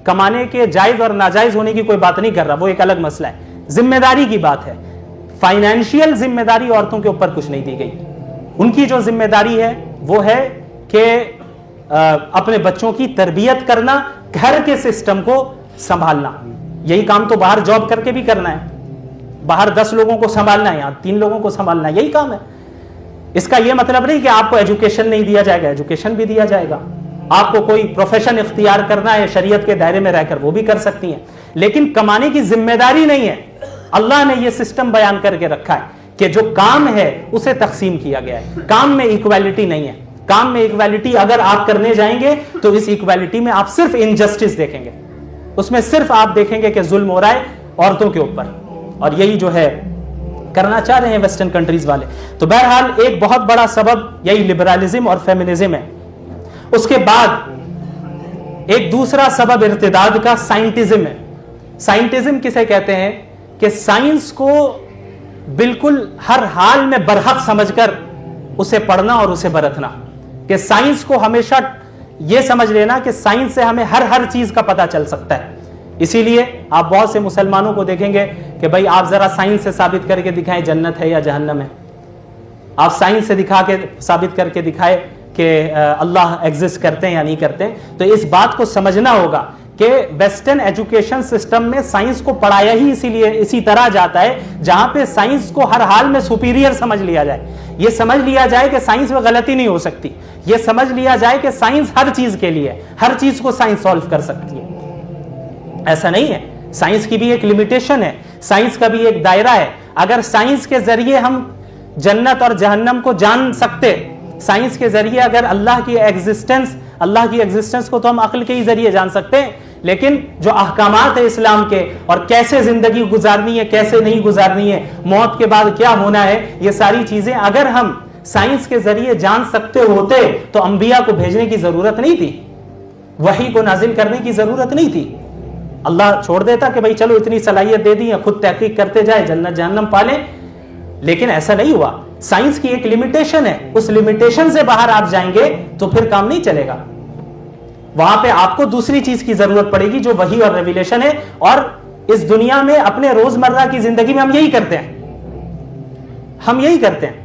کمانے کے جائز اور ناجائز ہونے کی کوئی بات نہیں کر رہا, وہ ایک الگ مسئلہ ہے, ذمہ داری کی بات ہے. فائنینشیل ذمہ داری عورتوں کے اوپر کچھ نہیں دی گئی. ان کی جو ذمہ داری ہے وہ ہے کہ اپنے بچوں کی تربیت کرنا, گھر کے سسٹم کو سنبھالنا. یہی کام تو باہر جاب کر کے بھی کرنا ہے, باہر 10 لوگوں کو سنبھالنا ہے, یہاں 3 لوگوں کو سنبھالنا ہے, یہی کام ہے. اس کا یہ مطلب نہیں کہ آپ کو ایجوکیشن نہیں دیا جائے گا, ایجوکیشن بھی دیا جائے گا. آپ کو کوئی پروفیشن اختیار کرنا ہے شریعت کے دائرے میں رہ کر, وہ بھی کر سکتی ہیں, لیکن کمانے کی ذمہ داری نہیں ہے. اللہ نے یہ سسٹم بیان کر کے رکھا ہے کہ جو کام ہے اسے تقسیم کیا گیا ہے. کام میں ایکویلٹی نہیں ہے. کام میں ایکویلٹی اگر آپ کرنے جائیں گے تو اس ایکویلٹی میں آپ صرف انجسٹس دیکھیں گے, اس میں صرف آپ دیکھیں گے کہ ظلم ہو رہا ہے عورتوں کے اوپر, اور یہی جو ہے کرنا چاہ رہے ہیں ویسٹرن کنٹریز والے. تو بہرحال ایک بہت بڑا سبب یہی لبرالزم اور فیمنزم ہے. اس کے بعد ایک دوسرا سبب ارتداد کا سائنٹزم ہے. سائنٹزم کسے کہتے ہیں؟ کہ سائنس کو بالکل ہر حال میں برحق سمجھ کر اسے پڑھنا اور اسے برتنا. کہ سائنس کو ہمیشہ یہ سمجھ لینا کہ سائنس سے ہمیں ہر چیز کا پتہ چل سکتا ہے. اسی لیے آپ بہت سے مسلمانوں کو دیکھیں گے کہ بھائی آپ ذرا سائنس سے ثابت کر کے دکھائیں جنت ہے یا جہنم ہے. آپ سائنس سے ثابت کر کے دکھائے کہ اللہ ایگزسٹ کرتے ہیں یا نہیں کرتے. تو اس بات کو سمجھنا ہوگا کہ ویسٹرن ایجوکیشن سسٹم میں سائنس کو پڑھایا ہی اسی طرح جاتا ہے جہاں پہ سائنس کو ہر حال میں سپیریئر سمجھ لیا جائے. یہ سمجھ لیا جائے کہ سائنس میں غلطی نہیں ہو سکتی. یہ سمجھ لیا جائے کہ سائنس ہر چیز کے لیے, ہر چیز کو سائنس سالو کر سکتی ہے. ایسا نہیں ہے. سائنس کی بھی ایک لمیٹیشن ہے, سائنس کا بھی ایک دائرہ ہے. اگر سائنس کے ذریعے ہم جنت اور جہنم کو جان سکتے, سائنس کے ذریعے اگر اللہ کی ایگزسٹنس کو تو ہم عقل کے ہی ذریعے جان سکتے ہیں, لیکن جو احکامات ہیں اسلام کے اور کیسے زندگی گزارنی ہے, کیسے نہیں گزارنی ہے, موت کے بعد کیا ہونا ہے, یہ ساری چیزیں اگر ہم سائنس کے ذریعے جان سکتے ہوتے تو انبیاء کو بھیجنے کی ضرورت نہیں تھی، وحی کو نازل کرنے کی ضرورت نہیں تھی. اللہ چھوڑ دیتا کہ بھائی چلو اتنی صلاحیت دے دی، خود تحقیق کرتے جائے، جنت جہنم پالیں. لیکن ایسا نہیں ہوا. سائنس کی ایک لمیٹیشن ہے، اس لمیٹیشن سے باہر آپ جائیں گے تو پھر کام نہیں چلے گا. وہاں پہ آپ کو دوسری چیز کی ضرورت پڑے گی جو وحی اور ریویلیشن ہے. اور اس دنیا میں اپنے روزمرہ کی زندگی میں ہم یہی کرتے ہیں.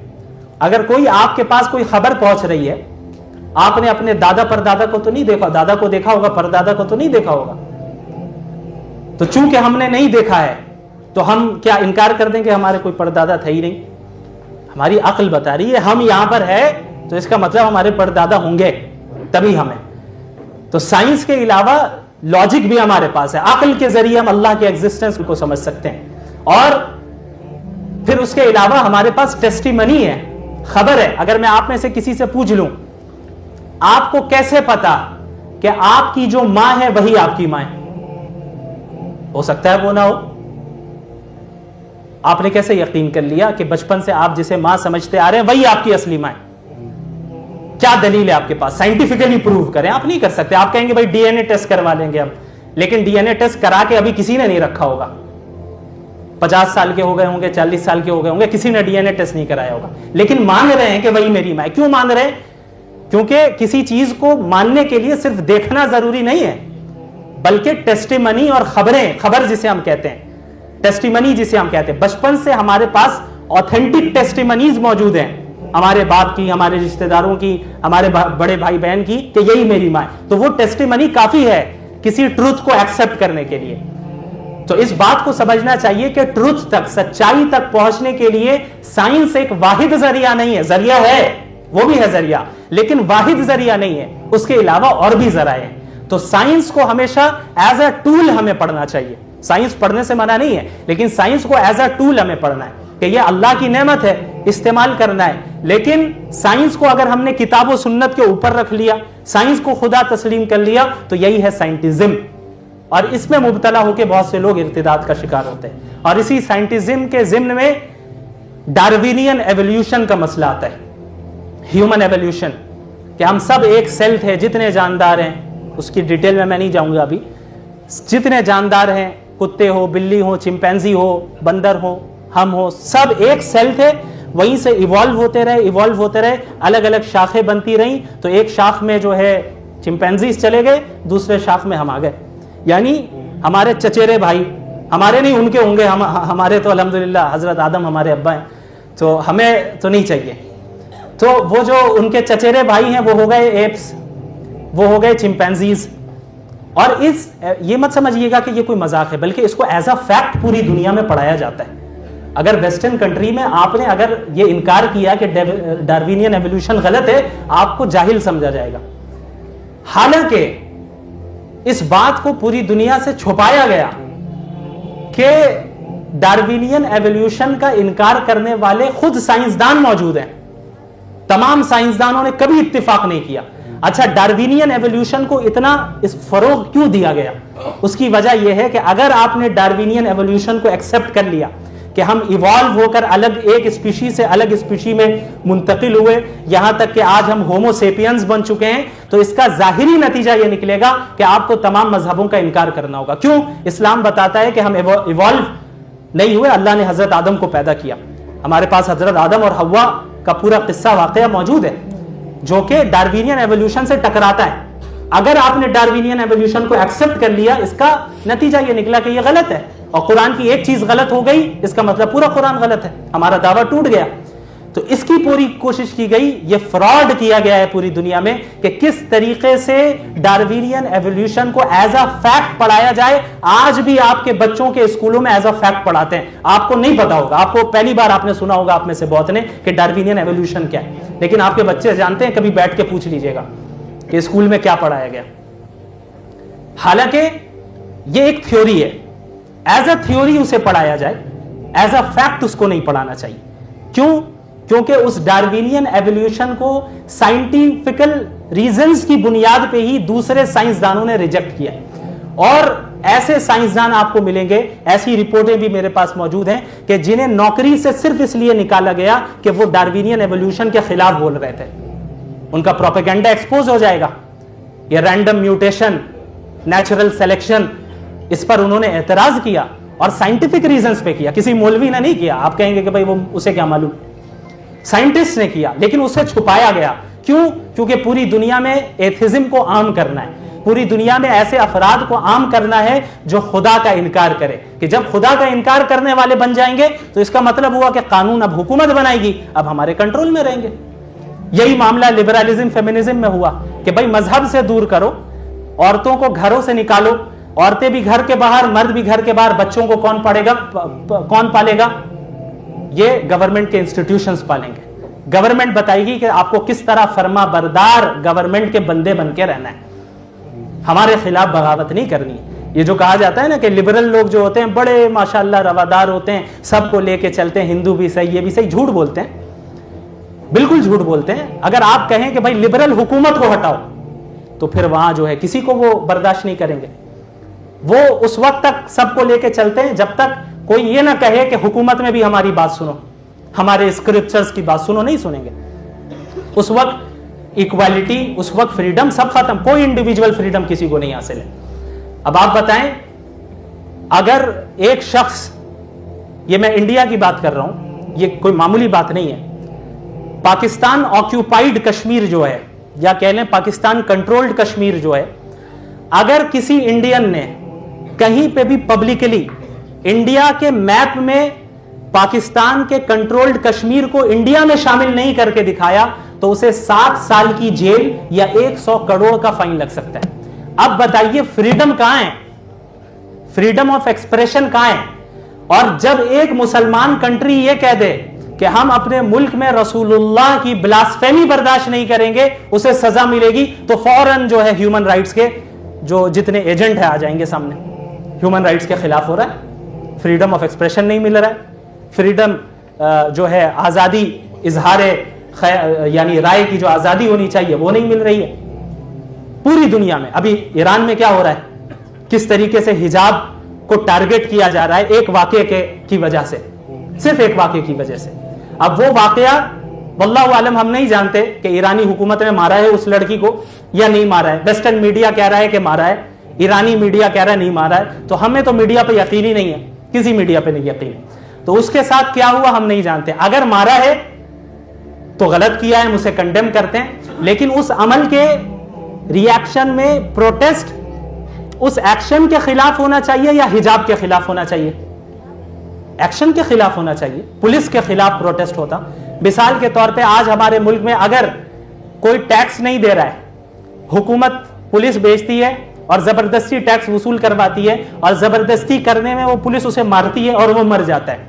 اگر کوئی آپ کے پاس کوئی خبر پہنچ رہی ہے، آپ نے اپنے دادا پردادا کو تو نہیں دیکھا، دادا کو دیکھا ہوگا، پردادا کو تو نہیں دیکھا ہوگا. تو چونکہ ہم نے نہیں دیکھا ہے تو ہم کیا انکار کر دیں کہ ہمارے کوئی پردادا تھا ہی نہیں؟ ہماری عقل بتا رہی ہے ہم یہاں پر ہے تو اس کا مطلب ہمارے پردادا ہوں گے تبھی ہمیں. تو سائنس کے علاوہ لاجک بھی ہمارے پاس ہے، عقل کے ذریعے ہم اللہ کے ایگزسٹنس کو سمجھ سکتے ہیں. اور پھر اس کے علاوہ ہمارے پاس ٹیسٹیمنی ہے، خبر ہے. اگر میں آپ میں سے کسی سے پوچھ لوں آپ کو کیسے پتا کہ آپ کی جو ماں ہے وہی آپ کی ماں ہے؟ ہو سکتا ہے وہ نہ ہو. آپ نے کیسے یقین کر لیا کہ بچپن سے آپ جسے ماں سمجھتے آ رہے ہیں وہی آپ کی اصلی ماں ہے؟ کیا دلیل ہے آپ کے پاس؟ سائنٹیفکلی پروو کریں. آپ نہیں کر سکتے. آپ کہیں گے بھائی ڈی این اے ٹیسٹ کروا لیں گے ہم، لیکن ڈی این اے ٹیسٹ کرا کے ابھی کسی نے نہیں رکھا ہوگا. 50 سال کے ہو گئے ہوں گے، 40 سال کے ہو گئے ہوں گے، کسی نے ڈی این اے ٹیسٹ نہیں کرایا ہوگا، لیکن مان رہے ہیں کہ وہی میری ماں ہے. کیوں مان رہے ہیں؟ کیونکہ کسی چیز کو ماننے کے لیے صرف دیکھنا ضروری نہیں ہے، بلکہ ٹیسٹیمنی اور خبر جسے ہم کہتے ہیں، ٹیسٹیمنی جسے ہم کہتے ہیں، بچپن سے ہمارے پاس آتھینٹک ٹیسٹیمنیز موجود ہیں ہمارے باپ کی، ہمارے رشتہ داروں کی، ہمارے بڑے بھائی بہن کی کہ یہی میری ماں ہے. تو وہ ٹیسٹیمنی کافی ہے کسی ٹروتھ کو ایکسپٹ کرنے کے لیے. تو اس بات کو سمجھنا چاہیے کہ ٹروتھ تک، سچائی تک پہنچنے کے لیے سائنس ایک واحد ذریعہ نہیں ہے. ذریعہ ہے، وہ بھی ہے ذریعہ، لیکن واحد ذریعہ نہیں ہے. اس کے علاوہ اور بھی ذرائع ہیں. تو سائنس کو ہمیشہ ایز اے ٹول ہمیں پڑھنا چاہیے. سائنس پڑھنے سے منع نہیں ہے، لیکن سائنس کو ایز اے ٹول ہمیں پڑھنا ہے کہ یہ اللہ کی نعمت ہے، استعمال کرنا ہے. لیکن سائنس کو اگر ہم نے کتاب و سنت کے اوپر رکھ لیا، سائنس کو خدا تسلیم کر لیا، تو یہی ہے سائنٹزم. اور اس میں مبتلا ہو کے بہت سے لوگ ارتداد کا شکار ہوتے ہیں. اور اسی سائنٹزم کے ضمن میں ڈاروینین ایولیوشن کا مسئلہ آتا ہے، ہیومن ایولیوشن، کہ ہم سب ایک سیل تھے. جتنے جاندار ہیں، اس کی ڈیٹیل میں نہیں جاؤں گا ابھی، جتنے جاندار ہیں، کتے ہو، بلی ہو، چمپینزی ہو، بندر ہو، ہم ہو، سب ایک سیل تھے. وہیں سے ایوالو ہوتے رہے، الگ الگ شاخیں بنتی رہیں. تو ایک شاخ میں جو ہے چمپینزیز چلے گئے، دوسرے شاخ میں ہم آ گئے. یعنی ہمارے چچیرے بھائی، ہمارے نہیں ان کے ہوں گے، ہمارے تو الحمدللہ حضرت آدم ہمارے ابا ہیں، تو ہمیں تو نہیں چاہیے. تو وہ جو ان کے چچیرے بھائی ہیں وہ ہو گئے ایپس، وہ ہو گئے چمپینزیز. اور یہ مت سمجھیے گا کہ یہ کوئی مذاق ہے، بلکہ اس کو ایز اے فیکٹ پوری دنیا میں پڑھایا جاتا ہے. اگر ویسٹرن کنٹری میں آپ نے اگر یہ انکار کیا کہ ڈاروینین ایولیوشن غلط ہے، آپ کو جاہل سمجھا جائے گا. حالانکہ اس بات کو پوری دنیا سے چھپایا گیا کہ ڈاروینین ایولیوشن کا انکار کرنے والے خود سائنسدان موجود ہیں. تمام سائنسدانوں نے کبھی اتفاق نہیں کیا. اچھا، ڈاروینین ایولیوشن کو اتنا اس فروغ کیوں دیا گیا؟ اس کی وجہ یہ ہے کہ اگر آپ نے ڈاروینین ایولیوشن کو ایکسپٹ کر لیا کہ ہم ایوالو ہو کر الگ ایک اسپیشی سے الگ اسپیشی میں منتقل ہوئے، یہاں تک کہ آج ہم ہومو سیپینز بن چکے ہیں، تو اس کا ظاہری نتیجہ یہ نکلے گا کہ آپ کو تمام مذہبوں کا انکار کرنا ہوگا. کیوں؟ اسلام بتاتا ہے کہ ہم ایوالو نہیں ہوئے، اللہ نے حضرت آدم کو پیدا کیا. ہمارے پاس حضرت آدم اور حوا کا پورا قصہ واقعہ موجود ہے جو کہ ڈاروینین ایولیوشن سے ٹکراتا ہے. اگر آپ نے ڈاروینین ایولیوشن کو ایکسپٹ کر لیا، اس کا نتیجہ یہ نکلا کہ یہ غلط ہے، اور قرآن کی ایک چیز غلط ہو گئی، اس کا مطلب پورا قرآن غلط ہے، ہمارا دعویٰ ٹوٹ گیا. تو اس کی پوری کوشش کی گئی، یہ فراڈ کیا گیا ہے پوری دنیا میں کہ کس طریقے سے ڈاروینین ایولیوشن کو ایز اے فیکٹ پڑھایا جائے. آج بھی آپ کے بچوں کے اسکولوں میں ایز اے فیکٹ پڑھاتے ہیں. آپ کو نہیں پتا ہوگا، آپ کو پہلی بار آپ نے سنا ہوگا آپ میں سے بہت نے کہ ڈاروینین ایولیوشن کیا ہے، لیکن آپ کے بچے جانتے ہیں. کبھی بیٹھ کے پوچھ لیجئے گا کہ اسکول میں کیا پڑھایا گیا. حالانکہ یہ ایک تھیوری ہے، ایز اے تھیوری اسے پڑھایا جائے، ایز اے فیکٹ اس کو نہیں پڑھانا چاہیے. کیوں؟ کیونکہ اس ڈاروینین ایولیوشن کو سائنٹیفیکل ریزنز کی بنیاد پہ ہی دوسرے سائنسدانوں نے ریجیکٹ کیا. اور ایسے سائنسدان آپ کو ملیں گے, ایسی رپورٹیں بھی میرے پاس موجود ہیں کہ جنہیں نوکری سے صرف اس لیے نکالا گیا کہ وہ ڈارونین ایوولوشن کے خلاف بول رہے تھے. ان کا پروپیگنڈا ایکسپوز ہو جائے گا. یہ رینڈم میوٹیشن, نیچرل سلیکشن, اس پر انہوں نے اعتراض کیا اور سائنٹیفک ریزنز پہ کیا. کسی مولوی نے نہیں کیا. آپ کہیں گے کہ بھائی وہ اسے کیا معلوم, سائنٹسٹ نے کیا, لیکن اسے چھپایا گیا. کیوں؟ کیونکہ پوری دنیا میں ایتھزم کو عام کرنا ہے, پوری دنیا میں ایسے افراد کو عام کرنا ہے جو خدا کا انکار کرے, کہ جب خدا کا انکار کرنے والے بن جائیں گے تو اس کا مطلب ہوا کہ قانون اب حکومت بنائے گی, اب ہمارے کنٹرول میں رہیں گے. یہی معاملہ لبرلزم فیمنزم میں ہوا کہ بھائی مذہب سے دور کرو, عورتوں کو گھروں سے نکالو, عورتیں بھی گھر کے باہر, مرد بھی گھر کے باہر, بچوں کو کون پالے گا؟ یہ گورنمنٹ کے انسٹیٹیوشنز پالیں گے. گورنمنٹ بتائے گی کہ آپ کو کس طرح فرما بردار گورنمنٹ کے بندے بن کے رہنا ہے, ہمارے خلاف بغاوت نہیں کرنی. یہ جو کہا جاتا ہے نا کہ لبرل لوگ جو ہوتے ہیں بڑے ماشاءاللہ روادار ہوتے ہیں, سب کو لے کے چلتے ہیں, ہندو بھی صحیح, یہ بھی صحیح, جھوٹ بولتے ہیں, بالکل جھوٹ بولتے ہیں. اگر آپ کہیں کہ بھائی لبرل حکومت کو ہٹاؤ تو پھر وہاں جو ہے کسی کو وہ برداشت نہیں کریں گے. وہ اس وقت تک سب کو لے کے چلتے ہیں جب تک کوئی یہ نہ کہے کہ حکومت میں بھی ہماری بات سنو, ہمارے اسکرپچرز کی بات سنو, نہیں سنیں گے. اس وقت ایکوالٹی, اس وقت فریڈم سب ختم, کوئی انڈیویجول فریڈم کسی کو نہیں حاصل ہے. اب آپ بتائیں, اگر ایک شخص, یہ میں انڈیا کی بات کر رہا ہوں, یہ کوئی معمولی بات نہیں ہے, پاکستان آکیوپائیڈ کشمیر جو ہے, یا کہہ لیں پاکستان کنٹرولڈ کشمیر جو ہے, اگر کسی انڈین نے کہیں پہ بھی پبلکلی انڈیا کے میپ میں پاکستان کے کنٹرولڈ کشمیر کو انڈیا میں شامل نہیں کر کے دکھایا تو اسے 7 سال کی جیل یا 100 کروڑ کا فائن لگ سکتا ہے. اب بتائیے فریڈم کہاں ہے, فریڈم آف ایکسپریشن کہاں ہے؟ اور جب ایک مسلمان کنٹری یہ کہہ دے کہ ہم اپنے ملک میں رسول اللہ کی بلاسفیمی برداشت نہیں کریں گے, اسے سزا ملے گی, تو فوراً جو ہے ہیومن رائٹس کے جو جتنے ایجنٹ ہیں آ جائیں گے سامنے. ہیومن رائٹس کے خلاف ہو رہا ہے, فریڈم آف ایکسپریشن نہیں مل رہا ہے, فریڈم جو ہے آزادی اظہار یعنی رائے کی جو آزادی ہونی چاہیے وہ نہیں مل رہی ہے پوری دنیا میں. ابھی ایران میں کیا ہو رہا ہے, کس طریقے سے حجاب کو ٹارگٹ کیا جا رہا ہے ایک واقعے کی وجہ سے, صرف ایک واقعے کی وجہ سے. اب وہ واقعہ واللہ عالم ہم نہیں جانتے کہ ایرانی حکومت نے مارا ہے اس لڑکی کو یا نہیں مارا ہے. ویسٹرن میڈیا کہہ رہا ہے کہ مارا ہے, ایرانی میڈیا کہہ رہا ہے نہیں مارا ہے. تو ہمیں تو میڈیا پہ یقین ہی نہیں ہے, کسی میڈیا پہ نہیں یقین. تو اس کے ساتھ کیا ہوا ہم نہیں جانتے. اگر مارا ہے تو غلط کیا ہے, ہم اسے کنڈیم کرتے ہیں, لیکن اس عمل کے ری ایکشن میں پروٹیسٹ اس ایکشن کے خلاف ہونا چاہیے یا حجاب کے خلاف ہونا چاہیے؟ ایکشن کے خلاف ہونا چاہیے. پولیس کے خلاف پروٹیسٹ ہوتا. مثال کے طور پہ آج ہمارے ملک میں اگر کوئی ٹیکس نہیں دے رہا ہے, حکومت پولیس بھیجتی ہے اور زبردستی ٹیکس وصول کرواتی ہے, اور زبردستی کرنے میں وہ پولیس اسے مارتی ہے اور وہ مر جاتا ہے,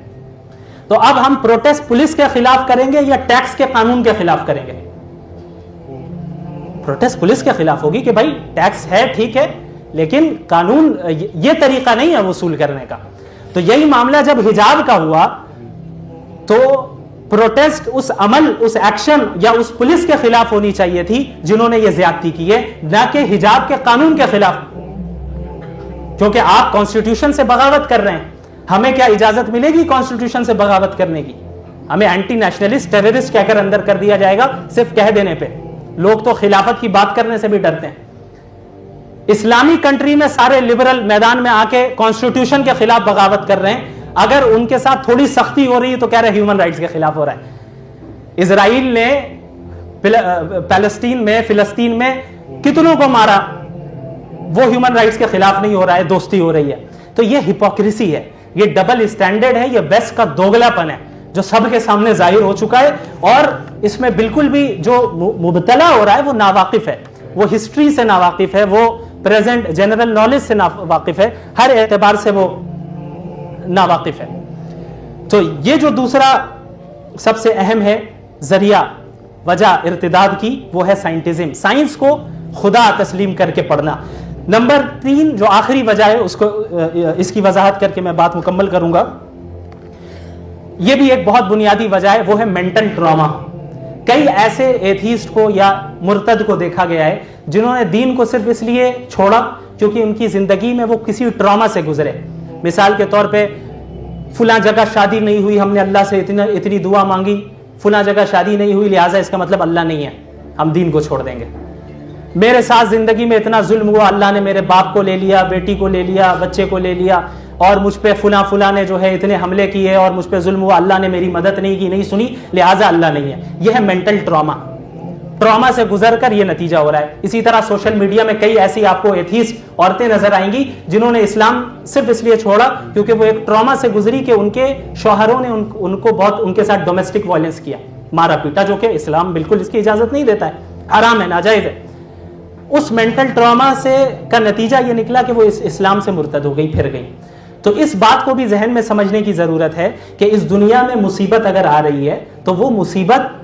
تو اب ہم پروٹیسٹ پولیس کے خلاف کریں گے یا ٹیکس کے قانون کے خلاف کریں گے؟ پروٹیسٹ پولیس کے خلاف ہوگی کہ بھائی ٹیکس ہے ٹھیک ہے, لیکن قانون یہ طریقہ نہیں ہے وصول کرنے کا. تو یہی معاملہ جب حجاب کا ہوا تو پروٹیسٹ اس عمل, اس ایکشن یا اس پولیس کے خلاف ہونی چاہیے تھی جنہوں نے یہ زیادتی کی ہے, نہ کہ حجاب کے قانون کے خلاف, کیونکہ آپ کانسٹیٹیوشن سے بغاوت کر رہے ہیں. ہمیں کیا اجازت ملے گی کانسٹیٹیوشن سے بغاوت کرنے کی؟ ہمیں اینٹی نیشنلسٹ, ٹیررسٹ کہہ کر اندر کر دیا جائے گا صرف کہہ دینے پہ. لوگ تو خلافت کی بات کرنے سے بھی ڈرتے ہیں. اسلامی کنٹری میں سارے لبرل میدان میں آ کے کانسٹیٹیوشن کے خلاف بغاوت کر رہے ہیں, اگر ان کے ساتھ تھوڑی سختی ہو رہی ہے تو کہہ رہے ہیومن رائٹس کے خلاف ہو رہا ہے. اسرائیل نے فلسطین میں کتنوں کو مارا, وہ ہیومن رائٹس کے خلاف نہیں ہو رہا ہے, دوستی ہو رہی ہے. تو یہ ہپوکریسی ہے, یہ ڈبل اسٹینڈرڈ ہے, یہ ویسٹ کا دوگلا پن ہے جو سب کے سامنے ظاہر ہو چکا ہے, اور اس میں بالکل بھی جو مبتلا ہو رہا ہے وہ ناواقف ہے, وہ ہسٹری سے ناواقف ہے, وہ پریزنٹ جنرل نالج سے ناواقف ہے, ہر اعتبار سے وہ ناواقف ہے. تو یہ جو دوسرا سب سے اہم ہے ذریعہ وجہ ارتداد کی, وہ ہے سائنٹزم, سائنس کو خدا تسلیم کر کے پڑھنا. نمبر 3 جو آخری وجہ ہے اس کی وضاحت کر کے میں بات مکمل کروں گا. یہ بھی ایک بہت بنیادی وجہ ہے, وہ ہے مینٹل ٹراما. کئی ایسے ایتھیسٹ کو یا مرتد کو دیکھا گیا ہے جنہوں نے دین کو صرف اس لیے چھوڑا کیونکہ ان کی زندگی میں وہ کسی ٹراما سے گزرے. مثال کے طور پہ فلاں جگہ شادی نہیں ہوئی, ہم نے اللہ سے اتنی دعا مانگی, فلاں جگہ شادی نہیں ہوئی لہٰذا اس کا مطلب اللہ نہیں ہے, ہم دین کو چھوڑ دیں گے. میرے ساتھ زندگی میں اتنا ظلم ہوا, اللہ نے میرے باپ کو لے لیا, بیٹی کو لے لیا, بچے کو لے لیا, اور مجھ پہ فلاں نے جو ہے اتنے حملے کیے اور مجھ پہ ظلم ہوا, اللہ نے میری مدد نہیں کی, نہیں سنی, لہٰذا اللہ نہیں ہے. یہ ہے مینٹل ٹراما سے گزر کر یہ نتیجہ ہو رہا ہے. اسی طرح سوشل میڈیا میں کئی ایسی آپ کو ایتھیسٹ عورتیں نظر آئیں گی جنہوں نے اسلام صرف اس لیے چھوڑا کیونکہ وہ ایک ٹراما سے گزری کہ ان کے شوہروں نے ان کو بہت ان کے ساتھ ڈومیسٹک وائلنس کیا, مارا پیٹا, جو کہ اسلام بالکل اس کی اجازت نہیں دیتا ہے, حرام ہے, ناجائز ہے. اس مینٹل ٹراما کا نتیجہ یہ نکلا کہ وہ اسلام سے مرتد ہو گئی, پھر گئی. تو اس بات کو بھی ذہن میں سمجھنے کی ضرورت ہے کہ اس دنیا میں مصیبت اگر آ رہی ہے تو وہ مصیبت,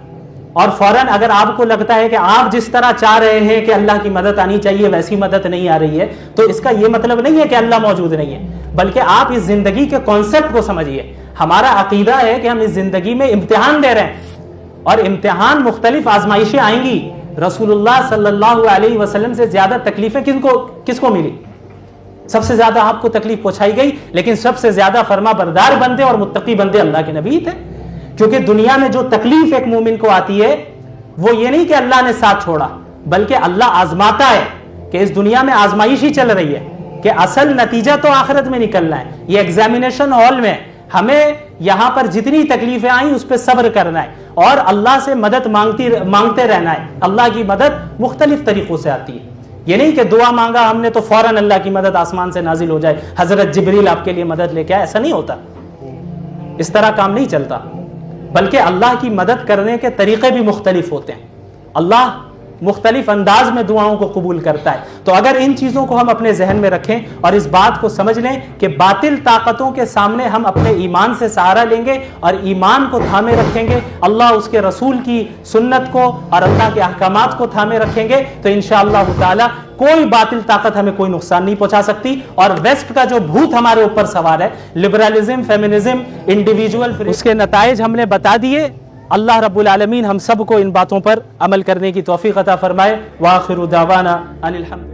اور فوراً اگر آپ کو لگتا ہے کہ آپ جس طرح چاہ رہے ہیں کہ اللہ کی مدد آنی چاہیے ویسی مدد نہیں آ رہی ہے, تو اس کا یہ مطلب نہیں ہے کہ اللہ موجود نہیں ہے, بلکہ آپ اس زندگی کے کانسیپٹ کو سمجھیے. ہمارا عقیدہ ہے کہ ہم اس زندگی میں امتحان دے رہے ہیں, اور امتحان مختلف آزمائشیں آئیں گی. رسول اللہ صلی اللہ علیہ وسلم سے زیادہ تکلیفیں کس کو ملی؟ سب سے زیادہ آپ کو تکلیف پہنچائی گئی, لیکن سب سے زیادہ فرما بردار بندے اور متقی بندے اللہ کے نبی تھے. کیونکہ دنیا میں جو تکلیف ایک مومن کو آتی ہے وہ یہ نہیں کہ اللہ نے ساتھ چھوڑا, بلکہ اللہ آزماتا ہے کہ اس دنیا میں آزمائش ہی چل رہی ہے, کہ اصل نتیجہ تو آخرت میں نکلنا ہے. یہ ایگزامینیشن ہال میں ہمیں یہاں پر جتنی تکلیفیں آئیں اس پہ صبر کرنا ہے اور اللہ سے مدد مانگتے رہنا ہے. اللہ کی مدد مختلف طریقوں سے آتی ہے. یہ نہیں کہ دعا مانگا ہم نے تو فوراً اللہ کی مدد آسمان سے نازل ہو جائے, حضرت جبریل آپ کے لیے مدد لے کے آئے, ایسا نہیں ہوتا. اس طرح کام نہیں چلتا, بلکہ اللہ کی مدد کرنے کے طریقے بھی مختلف ہوتے ہیں. اللہ مختلف انداز میں دعاؤں کو قبول کرتا ہے. تو اگر ان چیزوں کو ہم اپنے ذہن میں رکھیں اور اس بات کو سمجھ لیں کہ باطل طاقتوں کے سامنے ہم اپنے ایمان سے سہارا لیں گے اور ایمان کو تھامے رکھیں گے, اللہ اس کے رسول کی سنت کو اور اللہ کے احکامات کو تھامے رکھیں گے, تو انشاءاللہ تعالی کوئی باطل طاقت ہمیں کوئی نقصان نہیں پہنچا سکتی. اور ویسٹ کا جو بھوت ہمارے اوپر سوار ہے, لبرلزم, فیمنزم, انڈیویجول, اس کے نتائج ہم نے بتا دیے. اللہ رب العالمین ہم سب کو ان باتوں پر عمل کرنے کی توفیق عطا فرمائے. وآخر دعوانا ان الحمد.